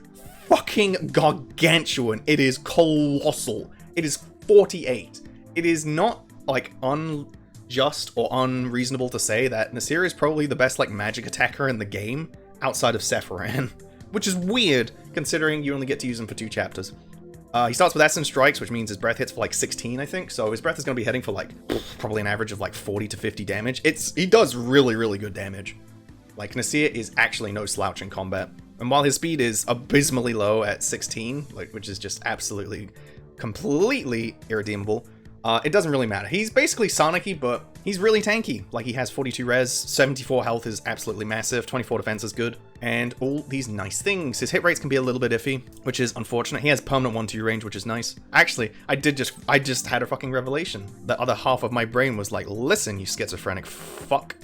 fucking gargantuan. It is colossal. It is 48. It is not like unjust or unreasonable to say that Nasir is probably the best like magic attacker in the game outside of Sephiran, which is weird considering you only get to use him for 2 chapters. He starts with Essence Strikes, which means his breath hits for like 16, I think. So his breath is going to be hitting for like probably an average of like 40 to 50 damage. He does really, really good damage. Like, Nasir is actually no slouch in combat. And while his speed is abysmally low at 16, like, which is just absolutely, completely irredeemable, it doesn't really matter. He's basically Snacky, but he's really tanky. Like, he has 42 res, 74 health is absolutely massive, 24 defense is good, and all these nice things. His hit rates can be a little bit iffy, which is unfortunate. He has permanent 1-2 range, which is nice. Actually, I just had a fucking revelation. The other half of my brain was like, listen, you schizophrenic fuck.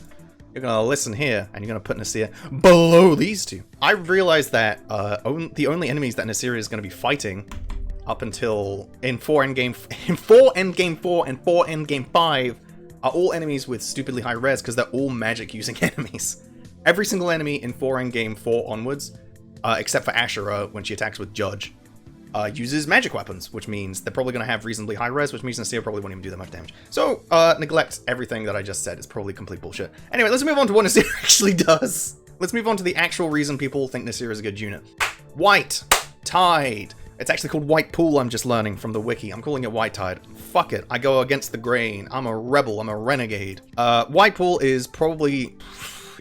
You're gonna listen here, and you're gonna put Nasir below these 2. I realized that the only enemies that Nasir is gonna be fighting up until in 4 Endgame 4 and 4 Endgame 5 are all enemies with stupidly high res because they're all magic using enemies. Every single enemy in 4 Endgame 4 onwards, except for Ashura when she attacks with Judge, uses magic weapons, which means they're probably going to have reasonably high res, which means Nasir probably won't even do that much damage. So, neglect everything that I just said. It's probably complete bullshit. Anyway, let's move on to what Nasir actually does. Let's move on to the actual reason people think Nasir is a good unit. White Tide. It's actually called White Pool, I'm just learning from the wiki. I'm calling it White Tide. Fuck it, I go against the grain. I'm a rebel, I'm a renegade. White Pool is probably...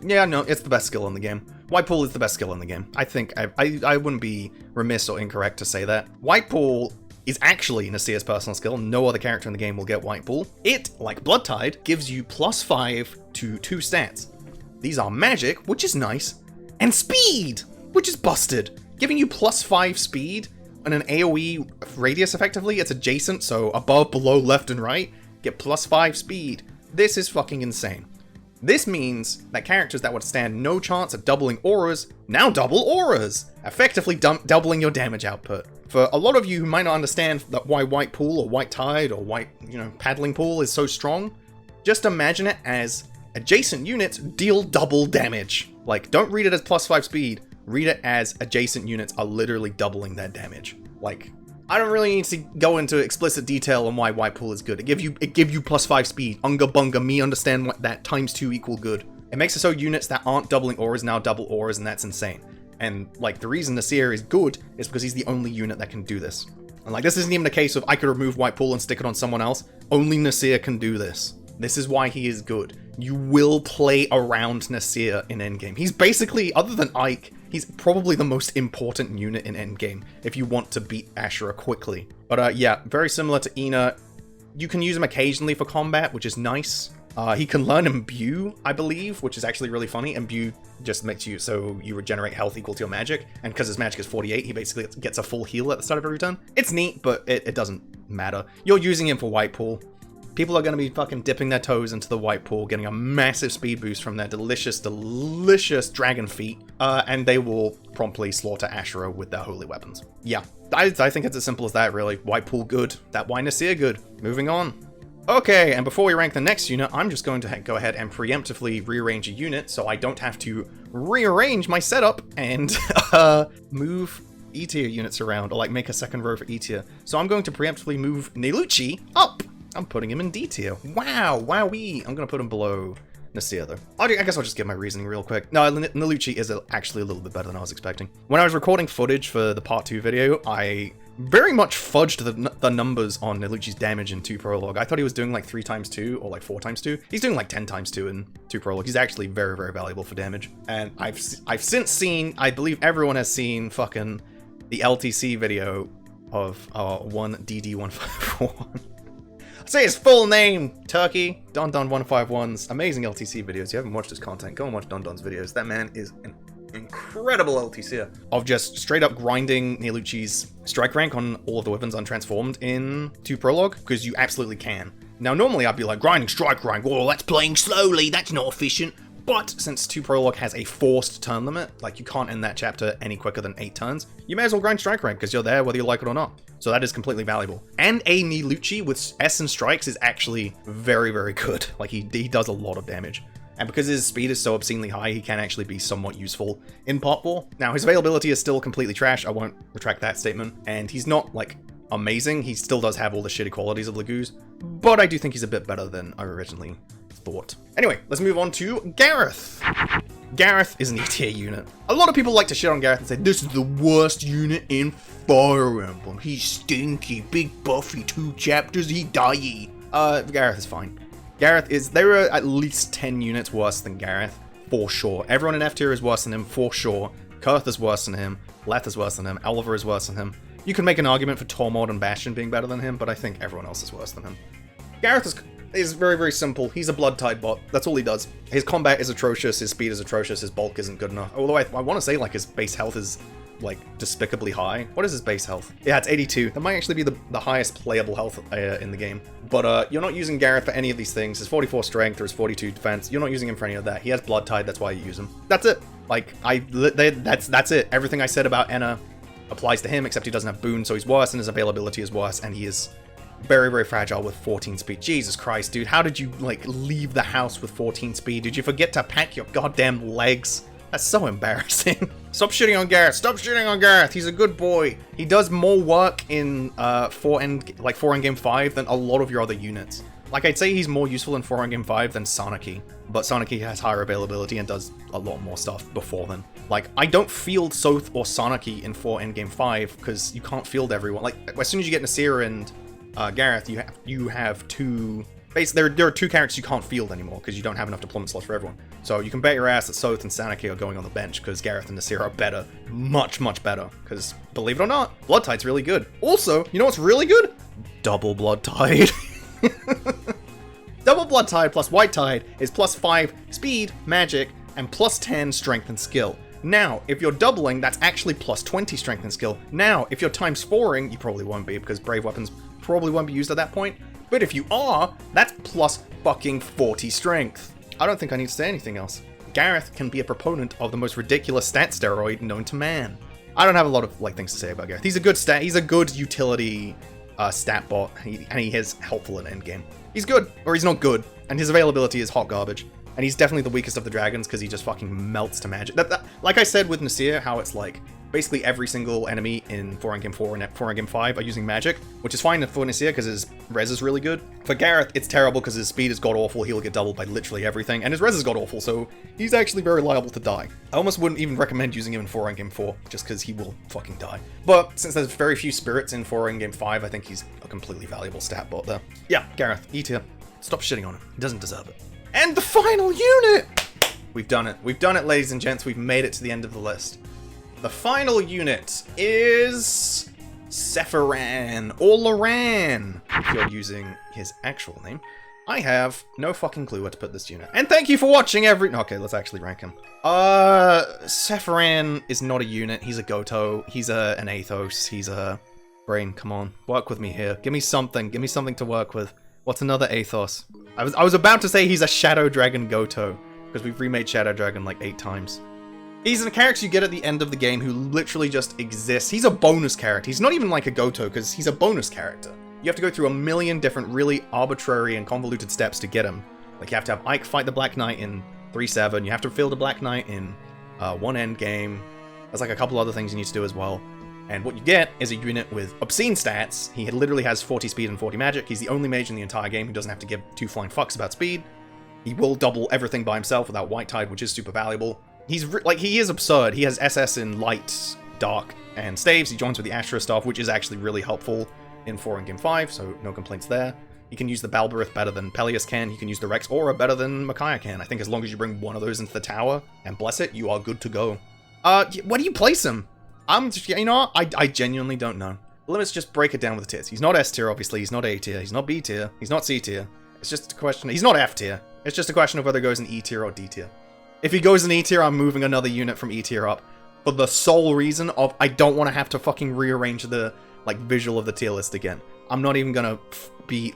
Yeah, no, it's the best skill in the game. White Pool is the best skill in the game. I think I wouldn't be remiss or incorrect to say that. White Pool is actually Nasir's personal skill. No other character in the game will get White Pool. It, like Blood Tide, gives you +5 to 2 stats. These are magic, which is nice, and speed, which is busted. Giving you +5 speed and an AoE radius effectively. It's adjacent, so above, below, left, and right. Get +5 speed. This is fucking insane. This means that characters that would stand no chance at doubling auras, now double auras, effectively doubling your damage output. For a lot of you who might not understand that why White Pool or White Tide or White, Paddling Pool is so strong, just imagine it as adjacent units deal double damage. Like, don't read it as +5 speed, read it as adjacent units are literally doubling their damage. Like, I don't really need to go into explicit detail on why White Pool is good. It gives you +5 speed. Unga bunga, me understand what that ×2 equal good. It makes it so units that aren't doubling auras now double auras, and that's insane. And like, the reason Nasir is good is because he's the only unit that can do this. And like, this isn't even a case of I could remove White Pool and stick it on someone else. Only Nasir can do this. This is why he is good. You will play around Nasir in endgame. He's basically, other than Ike, he's probably the most important unit in endgame if you want to beat Ashura quickly. But yeah, very similar to Ina. You can use him occasionally for combat, which is nice. He can learn Imbue, I believe, which is actually really funny. Imbue just makes you so you regenerate health equal to your magic, and because his magic is 48, he basically gets a full heal at the start of every turn. It's neat, but it doesn't matter. You're using him for white pool. People are going to be fucking dipping their toes into the white pool, getting a massive speed boost from their delicious, delicious dragon feet, and they will promptly slaughter Ashura with their holy weapons. Yeah, I think it's as simple as that, really. White pool good, that Nasir good. Moving on. Okay, and before we rank the next unit, I'm just going to go ahead and preemptively rearrange a unit so I don't have to rearrange my setup and move E tier units around, or like make a second row for E tier. So I'm going to preemptively move Nealuchi up. I'm putting him in D tier. Wow, wowee. I'm going to put him below Nasir, though. I guess I'll just give my reasoning real quick. No, Nealuchi is actually a little bit better than I was expecting. When I was recording footage for the part 2 video, I very much fudged the numbers on Nealuchi's damage in 2 Prologue. I thought he was doing like 3 times 2 or like 4 times 2. He's doing like 10 times 2 in 2 Prologue. He's actually very, very valuable for damage. And I've since seen, I believe everyone has seen fucking the LTC video of 1DD151. Say his full name, Turkey, Don151's amazing LTC videos. If you haven't watched his content, go and watch Don's videos. That man is an incredible LTCer of just straight up grinding Nealuchi's strike rank on all of the weapons untransformed in 2 Prologue, because you absolutely can. Now, normally I'd be like, grinding strike rank, oh, that's playing slowly, that's not efficient. But since 2 Prologue has a forced turn limit, like you can't end that chapter any quicker than 8 turns, you may as well grind strike rank because you're there whether you like it or not. So that is completely valuable. And a Nealuchi with S and strikes is actually very, very good. Like he does a lot of damage. And because his speed is so obscenely high, he can actually be somewhat useful in Part 4. Now, his availability is still completely trash. I won't retract that statement. And he's not, like, amazing. He still does have all the shitty qualities of Legoose. But I do think he's a bit better than I originally thought. Anyway, let's move on to Gareth. Gareth is an E-tier unit. A lot of people like to shit on Gareth and say, this is the worst unit in Fire Emblem. He's stinky, big buffy, 2 chapters, he die. Gareth is fine. There are at least 10 units worse than Gareth, for sure. Everyone in F tier is worse than him, for sure. Kurth is worse than him, Leth is worse than him, Oliver is worse than him. You can make an argument for Tormod and Bastian being better than him, but I think everyone else is worse than him. Gareth is very, very simple. He's a blood-tied bot. That's all he does. His combat is atrocious, his speed is atrocious, his bulk isn't good enough. Although I want to say, like, his base health is, like, despicably high. What is his base health? Yeah, it's 82. That might actually be the highest playable health in the game. But you're not using Gareth for any of these things. His 44 strength or his 42 defense, you're not using him for any of that. He has blood-tied, that's why you use him. That's it. Like, that's it. Everything I said about Enna applies to him, except he doesn't have boons, so he's worse, and his availability is worse, and he is very, very fragile with 14 speed. Jesus Christ, dude. How did you, like, leave the house with 14 speed? Did you forget to pack your goddamn legs? That's so embarrassing. Stop shitting on Gareth. Stop shitting on Gareth. He's a good boy. He does more work in 4 Endgame 5 than a lot of your other units. Like, I'd say he's more useful in 4 Endgame 5 than Snacky. But Snacky has higher availability and does a lot more stuff before then. Like, I don't field Soth or Snacky in 4 Endgame 5 because you can't field everyone. Like, as soon as you get Nasir and Gareth, you have 2... Basically, there are 2 characters you can't field anymore because you don't have enough deployment slots for everyone. So you can bet your ass that Soth and Snacky are going on the bench because Gareth and Nasir are better. Much, much better. Because, believe it or not, Blood Tide's really good. Also, you know what's really good? Double Blood Tide. Double Blood Tide plus White Tide is plus 5 speed, magic, and plus 10 strength and skill. Now, if you're doubling, that's actually plus 20 strength and skill. Now, if you're times 4ing, you probably won't be because Brave Weapons probably won't be used at that point. But if you are, that's plus fucking 40 strength. I don't think I need to say anything else. Gareth can be a proponent of the most ridiculous stat steroid known to man. I don't have a lot of things to say about Gareth. He's a good utility stat bot, and he is helpful in endgame. He's good, or he's not good, and his availability is hot garbage. And he's definitely the weakest of the dragons because he just fucking melts to magic. Like I said with Nasir, how it's like basically every single enemy in 4 Endgame 4 and 4 Endgame 5 are using magic, which is fine for Nasir because his res is really good. For Gareth, it's terrible because his speed is god-awful, he'll get doubled by literally everything, and his res is god-awful, so he's actually very liable to die. I almost wouldn't even recommend using him in 4 Endgame 4, just because he will fucking die. But since there's very few spirits in 4 Endgame 5, I think he's a completely valuable stat bot there. Yeah, Gareth, E tier. Stop shitting on him. He doesn't deserve it. And the final unit! We've done it. We've done it, ladies and gents. We've made it to the end of the list. The final unit is Sephiran, or Loran. if you're using his actual name. I have no fucking clue where to put this unit. And thank you for watching Okay, let's actually rank him. Sephiran is not a unit. He's a Goto. He's an Athos. He's a... Brain, come on. Work with me here. Give me something. Give me something to work with. What's another Athos? I was about to say he's a Shadow Dragon Goto, because we've remade Shadow Dragon like 8 times. He's a character you get at the end of the game who literally just exists. He's a bonus character. He's not even like a Goto, because he's a bonus character. You have to go through a million different really arbitrary and convoluted steps to get him. Like, you have to have Ike fight the Black Knight in 3-7. You have to field the Black Knight in one end game. There's like a couple other things you need to do as well. And what you get is a unit with obscene stats. He literally has 40 speed and 40 magic. He's the only mage in the entire game who doesn't have to give 2 flying fucks about speed. He will double everything by himself without White Tide, which is super valuable. He's he is absurd. He has SS in Light, Dark, and Staves. He joins with the Ashura Staff, which is actually really helpful in 4 and Game 5, so no complaints there. He can use the Balberith better than Pelleas can. He can use the Rex Aura better than Micaiah can. I think as long as you bring one of those into the tower and bless it, you are good to go. Where do you place him? You know what? I genuinely don't know. Let's just break it down with the tiers. He's not S tier, obviously. He's not A tier. He's not B tier. He's not C tier. It's just a question. He's not F tier. It's just a question of whether he goes in E tier or D tier. If he goes in E tier, I'm moving another unit from E tier up. For the sole reason of I don't want to have to fucking rearrange the visual of the tier list again. I'm not even gonna be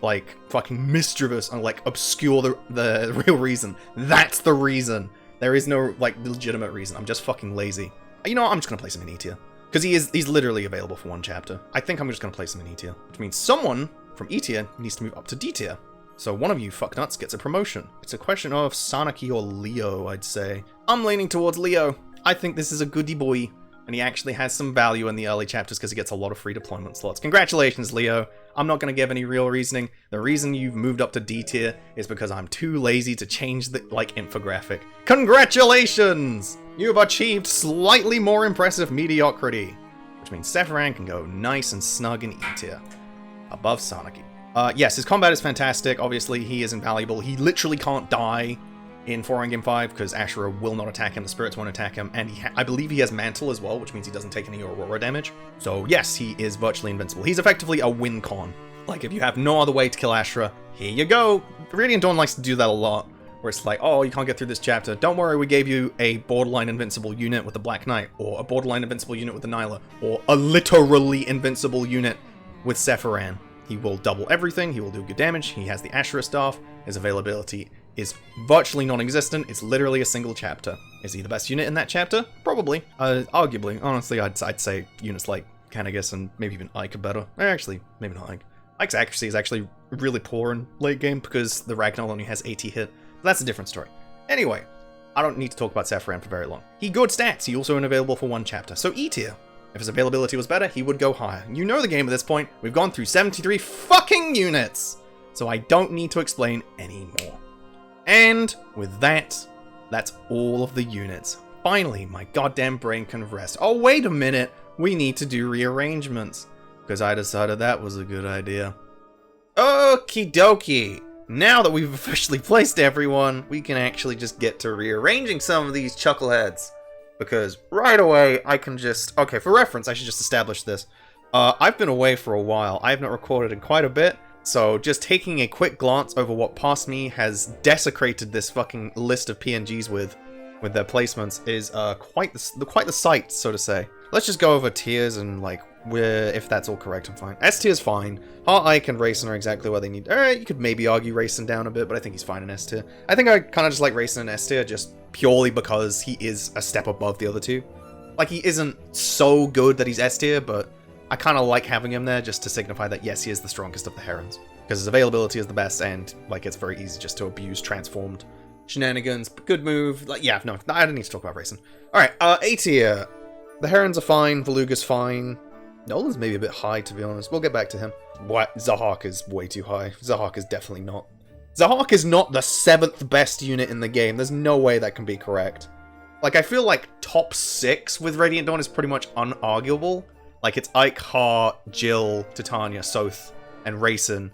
fucking mischievous and obscure the real reason. That's the reason. There is no legitimate reason. I'm just fucking lazy. You know what? I'm just gonna place him in E tier. Because he's literally available for 1 chapter. I think I'm just gonna place him in E tier. Which means someone from E tier needs to move up to D tier. So one of you fucknuts gets a promotion. It's a question of Snacky or Leo, I'd say. I'm leaning towards Leo. I think this is a goodie boy. And he actually has some value in the early chapters because he gets a lot of free deployment slots. Congratulations, Leo. I'm not going to give any real reasoning. The reason you've moved up to D tier is because I'm too lazy to change the, infographic. Congratulations! You have achieved slightly more impressive mediocrity. Which means Sephiran can go nice and snug in E tier. Above Snacky. Yes, his combat is fantastic. Obviously, he is invaluable. He literally can't die in 4 and Game 5 because Ashura will not attack him, the spirits won't attack him, and I believe he has Mantle as well, which means he doesn't take any Aurora damage. So yes, he is virtually invincible. He's effectively a win con. If you have no other way to kill Ashura, here you go. Radiant Dawn likes to do that a lot, where it's oh, you can't get through this chapter. Don't worry, we gave you a borderline invincible unit with the Black Knight, or a borderline invincible unit with the Nyla, or a literally invincible unit with Sephiran. He will double everything, he will do good damage, he has the Ashura Staff, his availability is virtually non-existent, it's literally a single chapter. Is he the best unit in that chapter? Probably. Arguably. Honestly, I'd say units like Caineghis and maybe even Ike are better. Actually, maybe not Ike. Ike's accuracy is actually really poor in late game because the Ragnar only has 80 hit. But that's a different story. Anyway, I don't need to talk about Sephiran for very long. He good stats, he also unavailable for 1 chapter, so E tier. If his availability was better, he would go higher. You know the game at this point, we've gone through 73 fucking units! So I don't need to explain anymore. And with that, that's all of the units. Finally, my goddamn brain can rest. Oh, wait a minute, we need to do rearrangements. Because I decided that was a good idea. Okie dokie. Now that we've officially placed everyone, we can actually just get to rearranging some of these chuckleheads. Because right away, I can just... Okay, for reference, I should just establish this. I've been away for a while. I have not recorded in quite a bit. So just taking a quick glance over what past me has desecrated this fucking list of PNGs with their placements is quite the sight, so to say. Let's just go over tiers and if that's all correct, I'm fine. S tier's fine. Heart, Ike, and Racing are exactly where they need. You could maybe argue Racing down a bit, but I think he's fine in S tier. I think I kind of just like Racing in S tier just purely because he is a step above the other two. He isn't so good that he's S tier, but I kind of like having him there just to signify that yes, he is the strongest of the Herons. Because his availability is the best, and it's very easy just to abuse transformed shenanigans. Good move. Yeah, no, I don't need to talk about Racing. Alright, A tier. The Herons are fine, Valuga's fine. Nolan's maybe a bit high, to be honest. We'll get back to him. What? Zahak is way too high. Zahak is definitely not. Zahak is not the 7th best unit in the game. There's no way that can be correct. I feel top 6 with Radiant Dawn is pretty much unarguable. It's Ike, Hart, Jill, Titania, Soth, and Racing.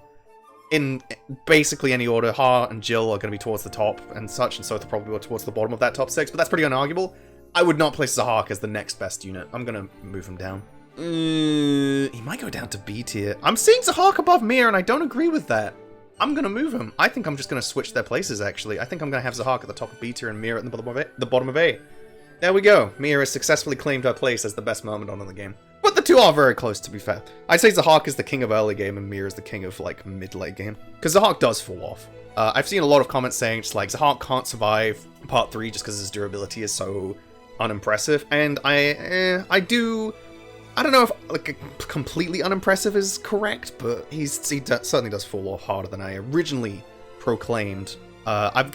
In basically any order, Hart and Jill are going to be towards the top, and such, and Soth are probably towards the bottom of that top 6, but that's pretty unarguable. I would not place Zahak as the next best unit. I'm going to move him down. He might go down to B tier. I'm seeing Zahak above Mir, and I don't agree with that. I'm going to move him. I think I'm just going to switch their places, actually. I think I'm going to have Zahak at the top of B tier and Mir at the bottom of A. There we go. Mir has successfully claimed her place as the best Myrmidon in the game. But the two are very close, to be fair. I'd say Zahak is the king of early game, and Mir is the king of, like, mid-late game. Because Zahak does fall off. I've seen a lot of comments saying, just like, Zahak can't survive Part 3 just because his durability is so unimpressive. And I don't know if like completely unimpressive is correct, but he certainly does fall off harder than I originally proclaimed. I've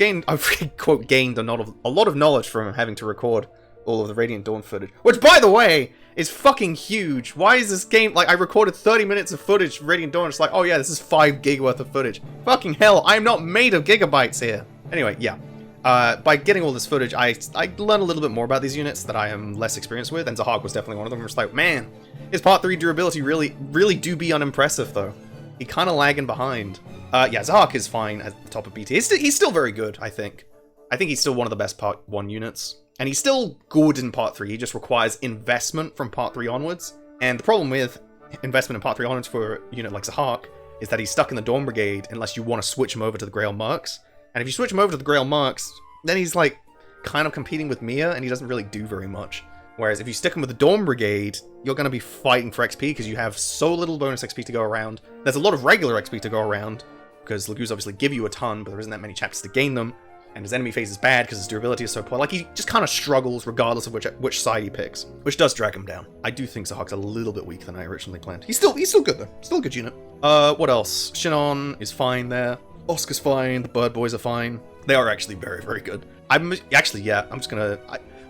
quote gained a lot of knowledge from having to record all of the Radiant Dawn footage, which by the way is fucking huge. Why is this game like I recorded 30 minutes of footage for Radiant Dawn? It's like, oh yeah, this is 5 gig worth of footage. Fucking hell, I'm not made of gigabytes here. Anyway, yeah. By getting all this footage, I learned a little bit more about these units that I am less experienced with, and Zahak was definitely one of them. I'm just like, man, his Part 3 durability really do be unimpressive, though. He kind of lagging behind. Yeah, Zahak is fine at the top of BT. He's still very good, I think. I think he's still one of the best Part 1 units. And he's still good in Part 3, he just requires investment from Part 3 onwards. And the problem with investment in Part 3 onwards for a unit like Zahak is that he's stuck in the Dawn Brigade unless you want to switch him over to the Grail Mercs. And if you switch him over to the Grail Mercs, then he's like kind of competing with Mia, and he doesn't really do very much. Whereas if you stick him with the Dawn Brigade, you're going to be fighting for XP because you have so little bonus XP to go around. There's a lot of regular XP to go around, because Lagoos obviously give you a ton, but there isn't that many chapters to gain them. And his enemy phase is bad because his durability is so poor. Like, he just kind of struggles regardless of which side he picks, which does drag him down. I do think Zahak's a little bit weaker than I originally planned. He's still good though. Still a good unit. What else? Shinon is fine there. Oscar's fine. The Bird Boys are fine. They are actually very, very good. I'm just gonna...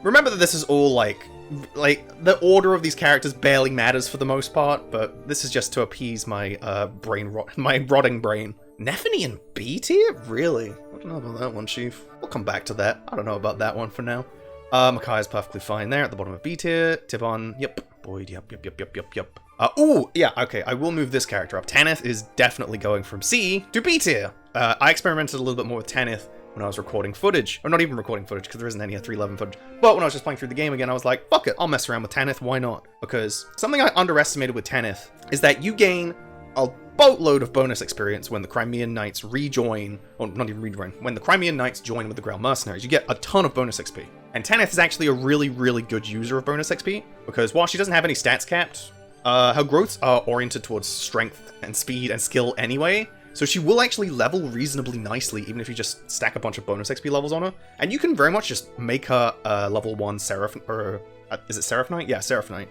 remember that this is all, like, the order of these characters barely matters for the most part, but this is just to appease my, my rotting brain. Nephany in B tier? Really? I don't know about that one, Chief. We'll come back to that. I don't know about that one for now. Makai is perfectly fine there at the bottom of B tier. Tibarn, yep. Boyd, yep. Oh, yeah, okay, I will move this character up. Tanith is definitely going from C to B tier. I experimented a little bit more with Tanith when I was recording footage. Or not even recording footage, because there isn't any 311 footage. But when I was just playing through the game again, I was like, fuck it, I'll mess around with Tanith, why not? Because something I underestimated with Tanith is that you gain a boatload of bonus experience when the Crimean Knights rejoin, or not even rejoin, when the Crimean Knights join with the Grail Mercenaries, you get a ton of bonus XP. And Tanith is actually a really, really good user of bonus XP, because while she doesn't have any stats capped, her growths are oriented towards strength and speed and skill anyway, so she will actually level reasonably nicely, even if you just stack a bunch of bonus XP levels on her. And you can very much just make her level 1 Seraph, or is it Seraph Knight? Yeah, Seraph Knight,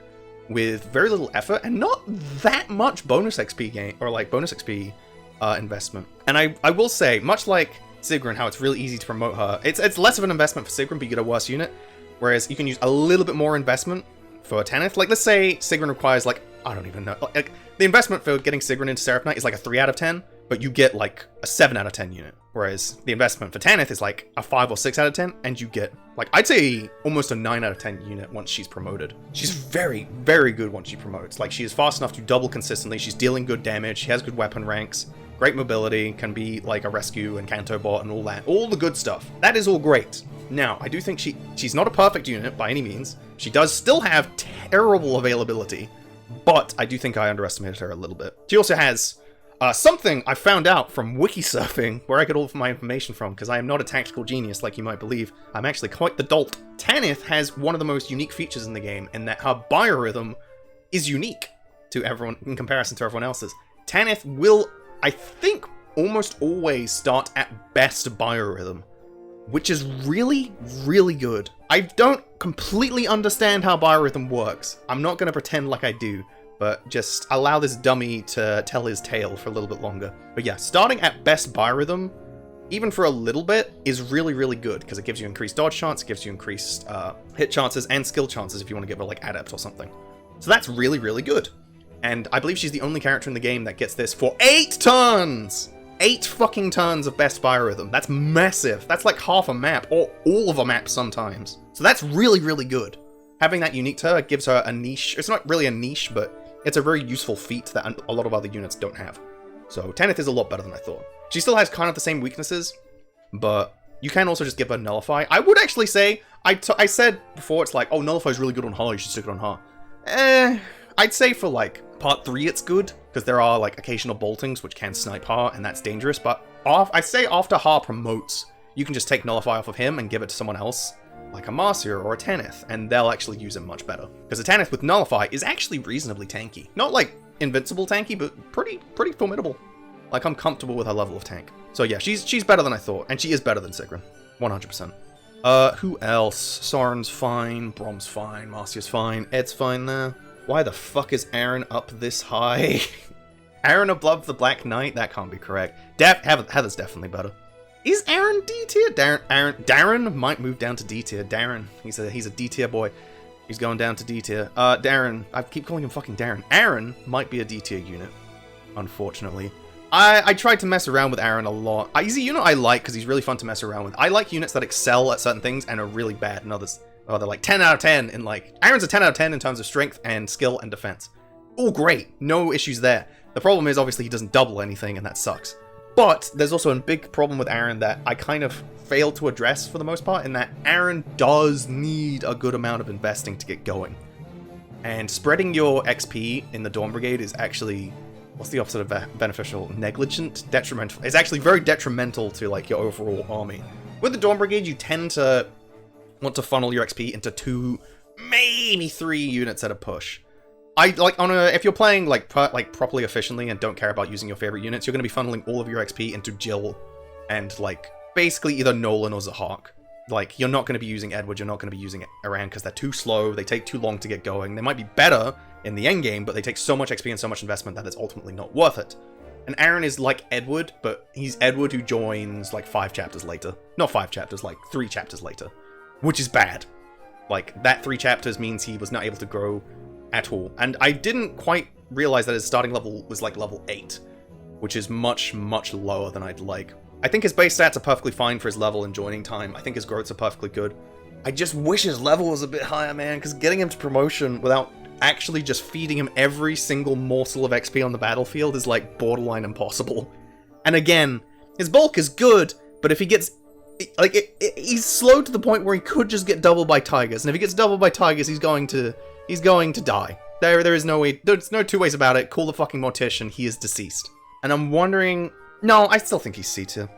with very little effort and not that much bonus XP gain, or like bonus XP investment. And I will say, much like Sigrun, how it's really easy to promote her, it's less of an investment for Sigrun, but you get a worse unit, whereas you can use a little bit more investment for Tanith. Like, let's say Sigrun requires, like, I don't even know, like, the investment for getting Sigrun into Seraph Knight is like a 3 out of 10, but you get like a 7 out of 10 unit. Whereas the investment for Tanith is like a 5 or 6 out of 10, and you get, like, I'd say almost a 9 out of 10 unit once she's promoted. She's very, very good once she promotes. Like, she is fast enough to double consistently, she's dealing good damage, she has good weapon ranks, great mobility, can be like a rescue and Canto bot and all that. All the good stuff. That is all great. Now, I do think she's not a perfect unit by any means. She does still have terrible availability, but I do think I underestimated her a little bit. She also has something I found out from wiki surfing, where I get all of my information from, because I am not a tactical genius like you might believe. I'm actually quite the dolt. Tanith has one of the most unique features in the game, in that her biorhythm is unique to everyone in comparison to everyone else's. Tanith will, I think, almost always start at best biorhythm, which is really, really good. I don't completely understand how biorhythm works. I'm not going to pretend like I do, but just allow this dummy to tell his tale for a little bit longer. But yeah, starting at best biorhythm, even for a little bit, is really, really good, because it gives you increased dodge chance, it gives you increased hit chances, and skill chances if you want to give her, like, adept or something. So that's really, really good. And I believe she's the only character in the game that gets this for 8 turns! 8 fucking turns of best biorhythm. That's massive. That's like half a map, or all of a map sometimes. So that's really, really good. Having that unique to her gives her a niche. It's not really a niche, but it's a very useful feat that a lot of other units don't have. So Tanith is a lot better than I thought. She still has kind of the same weaknesses, but you can also just give her Nullify. I would actually say, I said before, it's like, oh, Nullify is really good on her, you should stick it on her. I'd say for, like, part 3 it's good, because there are, like, occasional boltings which can snipe Har, and that's dangerous, but I'd say after Har promotes, you can just take Nullify off of him and give it to someone else, like a Nasir or a Tanith, and they'll actually use him much better. Because a Tanith with Nullify is actually reasonably tanky. Not, like, invincible tanky, but pretty formidable. Like, I'm comfortable with her level of tank. So yeah, she's better than I thought, and she is better than Sigrun. 100%. Who else? Soren's fine, Brom's fine, Marcia's fine, Ed's fine there. Why the fuck is Aaron up this high? Aaron above the Black Knight? That can't be correct. Heather's definitely better. Is Aaron D tier? Darren might move down to D tier. Darren, he's a D tier boy. He's going down to D tier. Darren, I keep calling him fucking Darren. Aaron might be a D tier unit, unfortunately. I tried to mess around with Aaron a lot. He's a unit I like because he's really fun to mess around with. I like units that excel at certain things and are really bad in others. Oh, they're like 10 out of 10 in like... Aaron's a 10 out of 10 in terms of strength and skill and defense. All great. No issues there. The problem is obviously he doesn't double anything and that sucks. But there's also a big problem with Aaron that I kind of failed to address for the most part, in that Aaron does need a good amount of investing to get going. And spreading your XP in the Dawn Brigade is actually... What's the opposite of beneficial? Negligent? Detrimental. It's actually very detrimental to, like, your overall army. With the Dawn Brigade, you tend to want to funnel your XP into 2, maybe 3 units at a push. If you're playing, like, properly efficiently and don't care about using your favorite units, you're going to be funneling all of your XP into Jill and, like, basically either Nolan or Zahak. Like, you're not going to be using Edward, you're not going to be using Aran because they're too slow, they take too long to get going. They might be better in the endgame, but they take so much XP and so much investment that it's ultimately not worth it. And Aaron is like Edward, but he's Edward who joins, like, 5 chapters later. Not 5 chapters, like, 3 chapters later. Which is bad. Like, that 3 chapters means he was not able to grow at all. And I didn't quite realize that his starting level was, like, level 8. Which is much, much lower than I'd like. I think his base stats are perfectly fine for his level and joining time. I think his growths are perfectly good. I just wish his level was a bit higher, man, because getting him to promotion without actually just feeding him every single morsel of XP on the battlefield is, like, borderline impossible. And again, his bulk is good, but if he gets... Like, he's slow to the point where he could just get doubled by tigers, and if he gets doubled by tigers, he's going to die. There is no way... There's no 2 ways about it. Call the fucking mortician. He is deceased. And I'm wondering... No, I still think he's C tier.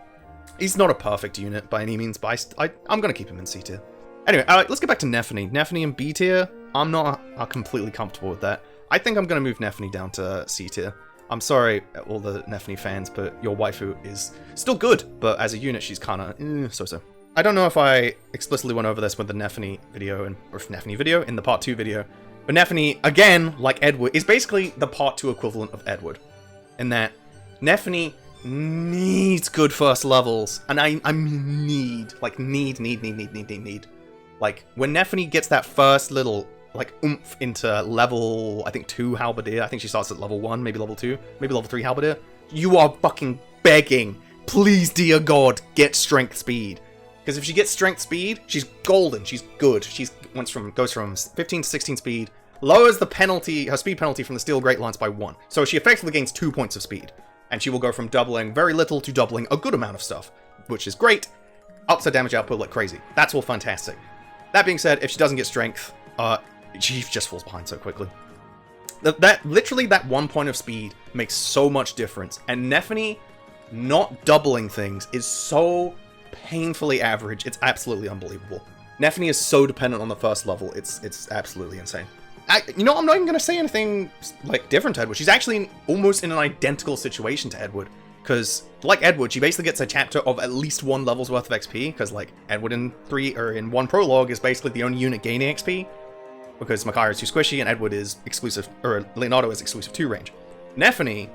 He's not a perfect unit by any means, but I'm going to keep him in C tier. Anyway, let's get back to Nephany. Nephany in B tier, I'm not completely comfortable with that. I think I'm going to move Nephany down to C tier. I'm sorry, all the Nephany fans, but your waifu is still good, but as a unit, she's kind of so-so. I don't know if I explicitly went over this with the Nephany video, in the part 2 video, but Nephany, again, like Edward, is basically the part 2 equivalent of Edward, in that Nephany needs good first levels, and I need. Like, when Nephany gets that first little, like, oomph into level, I think, 2 Halberdier, I think she starts at level 1, maybe level 2, maybe level 3 Halberdier, you are fucking begging, please, dear God, get strength speed. Because if she gets strength speed, she's golden, she's good, goes from 15 to 16 speed, lowers the penalty, her speed penalty from the Steel Great Lance by 1, so she effectively gains 2 points of speed. And she will go from doubling very little to doubling a good amount of stuff, which is great. Ups her damage output like crazy. That's all fantastic. That being said, if she doesn't get strength, she just falls behind so quickly. Literally that 1 point of speed makes so much difference. And Nephany not doubling things is so painfully average. It's absolutely unbelievable. Nephany is so dependent on the first level. It's absolutely insane. I'm not even going to say anything, like, different to Edward. She's actually almost in an identical situation to Edward. Because, like Edward, she basically gets a chapter of at least 1 level's worth of XP. Because, like, Edward in 1 prologue is basically the only unit gaining XP. Because Micaiah is too squishy and Edward is exclusive, or Leonardo is exclusive 2 range. Nephany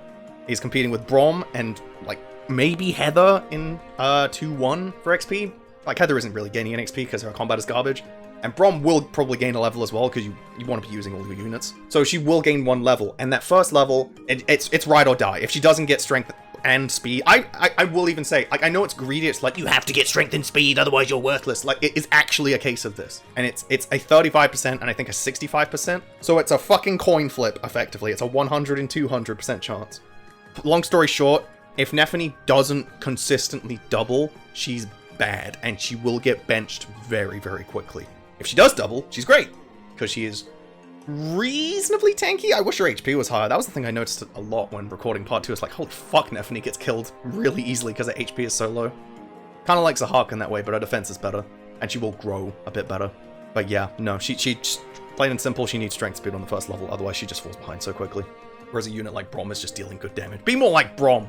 is competing with Brom and, like, maybe Heather in 2-1 for XP. Like, Heather isn't really gaining an XP because her combat is garbage. And Brom will probably gain a level as well, because you want to be using all your units. So she will gain 1 level, and that first level, it's ride or die. If she doesn't get strength and speed, I will even say, like, I know it's greedy, it's like, you have to get strength and speed, otherwise you're worthless. Like, it is actually a case of this. And it's a 35% and I think a 65%. So it's a fucking coin flip, effectively. It's a 100 and 200% chance. Long story short, if Nephany doesn't consistently double, she's bad, and she will get benched very, very quickly. If she does double, she's great, because she is reasonably tanky. I wish her HP was higher. That was the thing I noticed a lot when recording part 2. It's like, holy fuck, Nephany gets killed really easily because her HP is so low. Kind of likes a Hark in that way, but her defense is better. And she will grow a bit better. But yeah, no, she plain and simple, she needs strength speed on the first level, otherwise she just falls behind so quickly. Whereas a unit like Brom is just dealing good damage. Be more like Brom!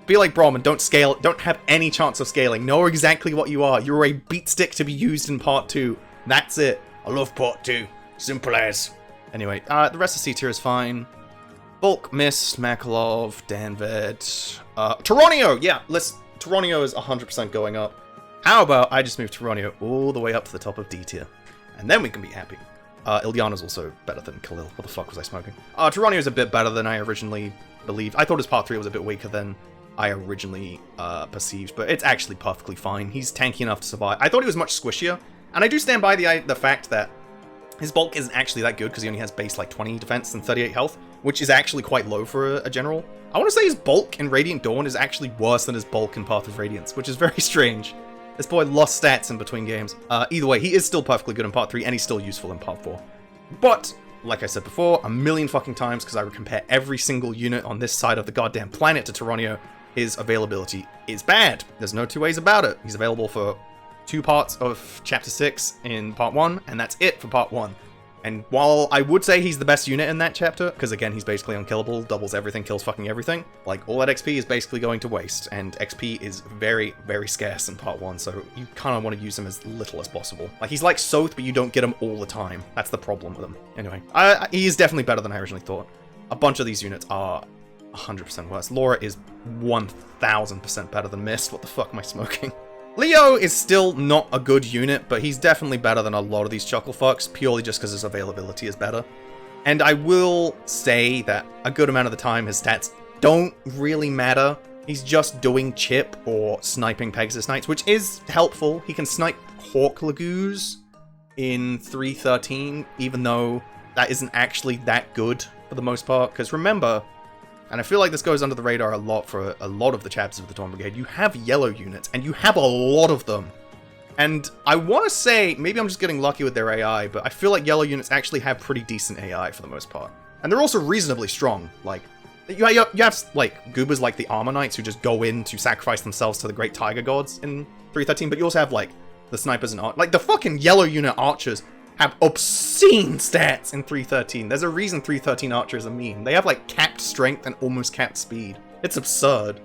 Be like Brom and don't scale, don't have any chance of scaling. Know exactly what you are. You're a beatstick to be used in part 2. That's it. I love part 2. Simple as. Anyway, the rest of C tier is fine. Volke, Mist, Makalov, Danved, Tyranio! Yeah, Tyranio is 100% going up. How about I just move Tyranio all the way up to the top of D tier? And then we can be happy. Ilyana's also better than Khalil. What the fuck was I smoking? Tyranio is a bit better than I originally believed. I thought his part 3 was a bit weaker than I originally perceived, but it's actually perfectly fine. He's tanky enough to survive. I thought he was much squishier, and I do stand by the fact that his bulk isn't actually that good because he only has base like 20 defense and 38 health, which is actually quite low for a general. I want to say his bulk in Radiant Dawn is actually worse than his bulk in Path of Radiance, which is very strange. This boy lost stats in between games. Either way, he is still perfectly good in Part 3, and he's still useful in Part 4. But, like I said before, a million fucking times, because I would compare every single unit on this side of the goddamn planet to Tyranio, his availability is bad. There's no two ways about it. He's available for 2 parts of Chapter 6 in Part 1, and that's it for Part 1. And while I would say he's the best unit in that chapter, because again, he's basically unkillable, doubles everything, kills fucking everything, like, all that XP is basically going to waste, and XP is very, very scarce in Part 1, so you kind of want to use him as little as possible. Like, he's like Soth, but you don't get him all the time. That's the problem with him. Anyway, he is definitely better than I originally thought. A bunch of these units are 100% worse. Laura is 1000% better than Mist. What the fuck am I smoking? Leo is still not a good unit, but he's definitely better than a lot of these chuckle fucks, purely just because his availability is better. And I will say that a good amount of the time his stats don't really matter. He's just doing chip or sniping Pegasus Knights, which is helpful. He can snipe Hawk Lagoos in 3.13, even though that isn't actually that good for the most part. Because remember, and I feel like this goes under the radar a lot for a lot of the chapters of the Dawn Brigade, you have yellow units, and you have a lot of them. And I want to say, maybe I'm just getting lucky with their AI, but I feel like yellow units actually have pretty decent AI for the most part. And they're also reasonably strong. Like, you have like, goobers like the Armor Knights who just go in to sacrifice themselves to the Great Tiger Gods in 3.13, but you also have, like, the Snipers and like, the fucking yellow unit Archers have obscene stats in 3.13. There's a reason 3.13 Archers are mean. They have, like, capped strength and almost capped speed. It's absurd.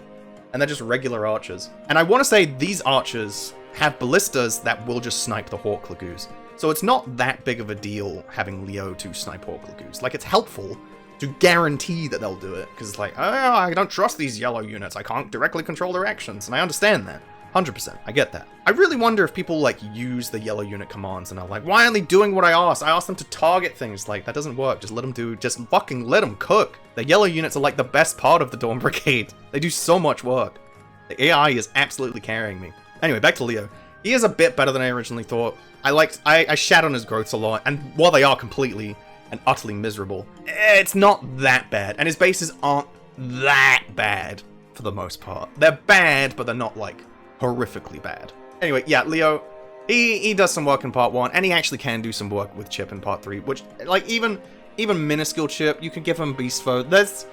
And they're just regular Archers. And I want to say these Archers have ballistas that will just snipe the Hawk Lagoos. So it's not that big of a deal having Leo to snipe Hawk Lagoos. Like, it's helpful to guarantee that they'll do it. Because it's like, oh, I don't trust these yellow units. I can't directly control their actions. And I understand that. 100%. I get that. I really wonder if people, like, use the yellow unit commands and are like, why aren't they doing what I asked? I asked them to target things. Like, that doesn't work. Just let them do, just fucking let them cook. The yellow units are, like, the best part of the Dawn Brigade. They do so much work. The AI is absolutely carrying me. Anyway, back to Leo. He is a bit better than I originally thought. I shat on his growths a lot, and while they are completely and utterly miserable, it's not that bad. And his bases aren't that bad, for the most part. They're bad, but they're not, like, horrifically bad. Anyway, yeah, Leo, he does some work in Part 1, and he actually can do some work with Chip in Part 3, which, like, even minuscule Chip, you can give him Beast Foe. That's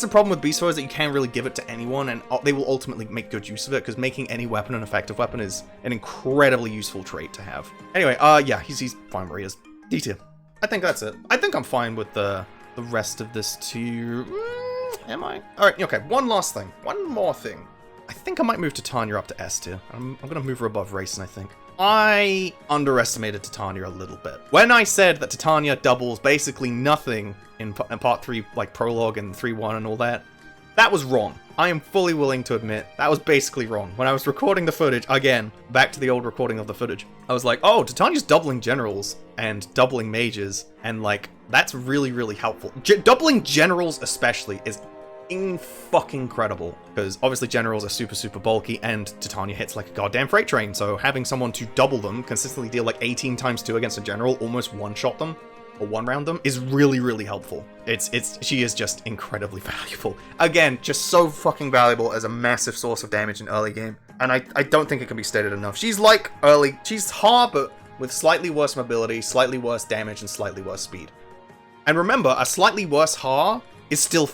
the problem with Beast Foe, is that you can't really give it to anyone, and they will ultimately make good use of it, because making any weapon an effective weapon is an incredibly useful trait to have. Anyway, yeah, he's fine where he is. D tier. I think that's it. I think I'm fine with the rest of this tier. Am I? Alright, okay, one last thing. One more thing. I think I might move Titania up to S tier. I'm gonna move her above Racing, I think. I underestimated Titania a little bit. When I said that Titania doubles basically nothing in Part 3, like Prologue and 3.1 and all that, that was wrong. I am fully willing to admit that was basically wrong. When I was recording the footage, again, back to the old recording of the footage, I was like, oh, Titania's doubling generals and doubling mages, and like, that's really, really helpful. Doubling generals especially is fucking incredible, because obviously generals are super bulky, and Titania hits like a goddamn freight train, so having someone to double them, consistently deal like 18 times 2 against a general, almost one-shot them, or one-round them, is really, really helpful. She is just incredibly valuable. Again, just so fucking valuable as a massive source of damage in early game, and I don't think it can be stated enough. She's hard, but with slightly worse mobility, slightly worse damage, and slightly worse speed. And remember, a slightly worse Ha is still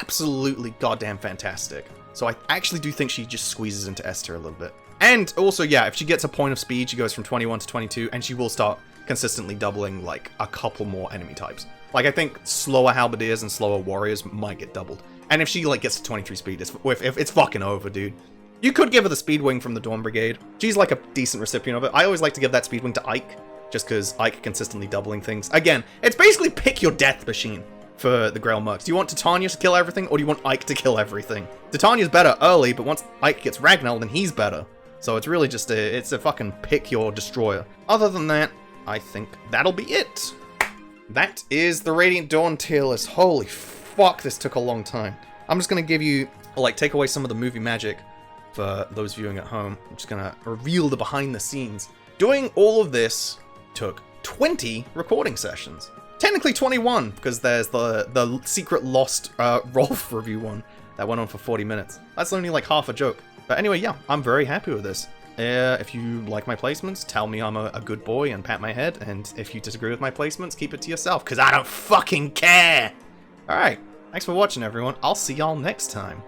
absolutely goddamn fantastic. So I actually do think she just squeezes into S tier a little bit. And also, yeah, if she gets a point of speed, she goes from 21 to 22, and she will start consistently doubling, like, a couple more enemy types. Like, I think slower halberdiers and slower warriors might get doubled. And if she, like, gets to 23 speed, it's fucking over, dude. You could give her the speed wing from the Dawn Brigade. She's, like, a decent recipient of it. I always like to give that speed wing to Ike, just because Ike consistently doubling things. Again, it's basically pick your death machine for the Grail Mercs. Do you want Titania to kill everything, or do you want Ike to kill everything? Titania's better early, but once Ike gets Ragnar, then he's better. So it's really just it's a fucking pick your destroyer. Other than that, I think that'll be it. That is the Radiant Dawn tier list. Holy fuck, this took a long time. I'm just gonna give you, like, take away some of the movie magic for those viewing at home. I'm just gonna reveal the behind the scenes. Doing all of this took 20 recording sessions. Technically 21, because there's the secret lost Rolf review one that went on for 40 minutes. That's only like half a joke. But anyway, yeah, I'm very happy with this. If you like my placements, tell me I'm a good boy and pat my head. And if you disagree with my placements, keep it to yourself, because I don't fucking care! Alright, thanks for watching, everyone. I'll see y'all next time.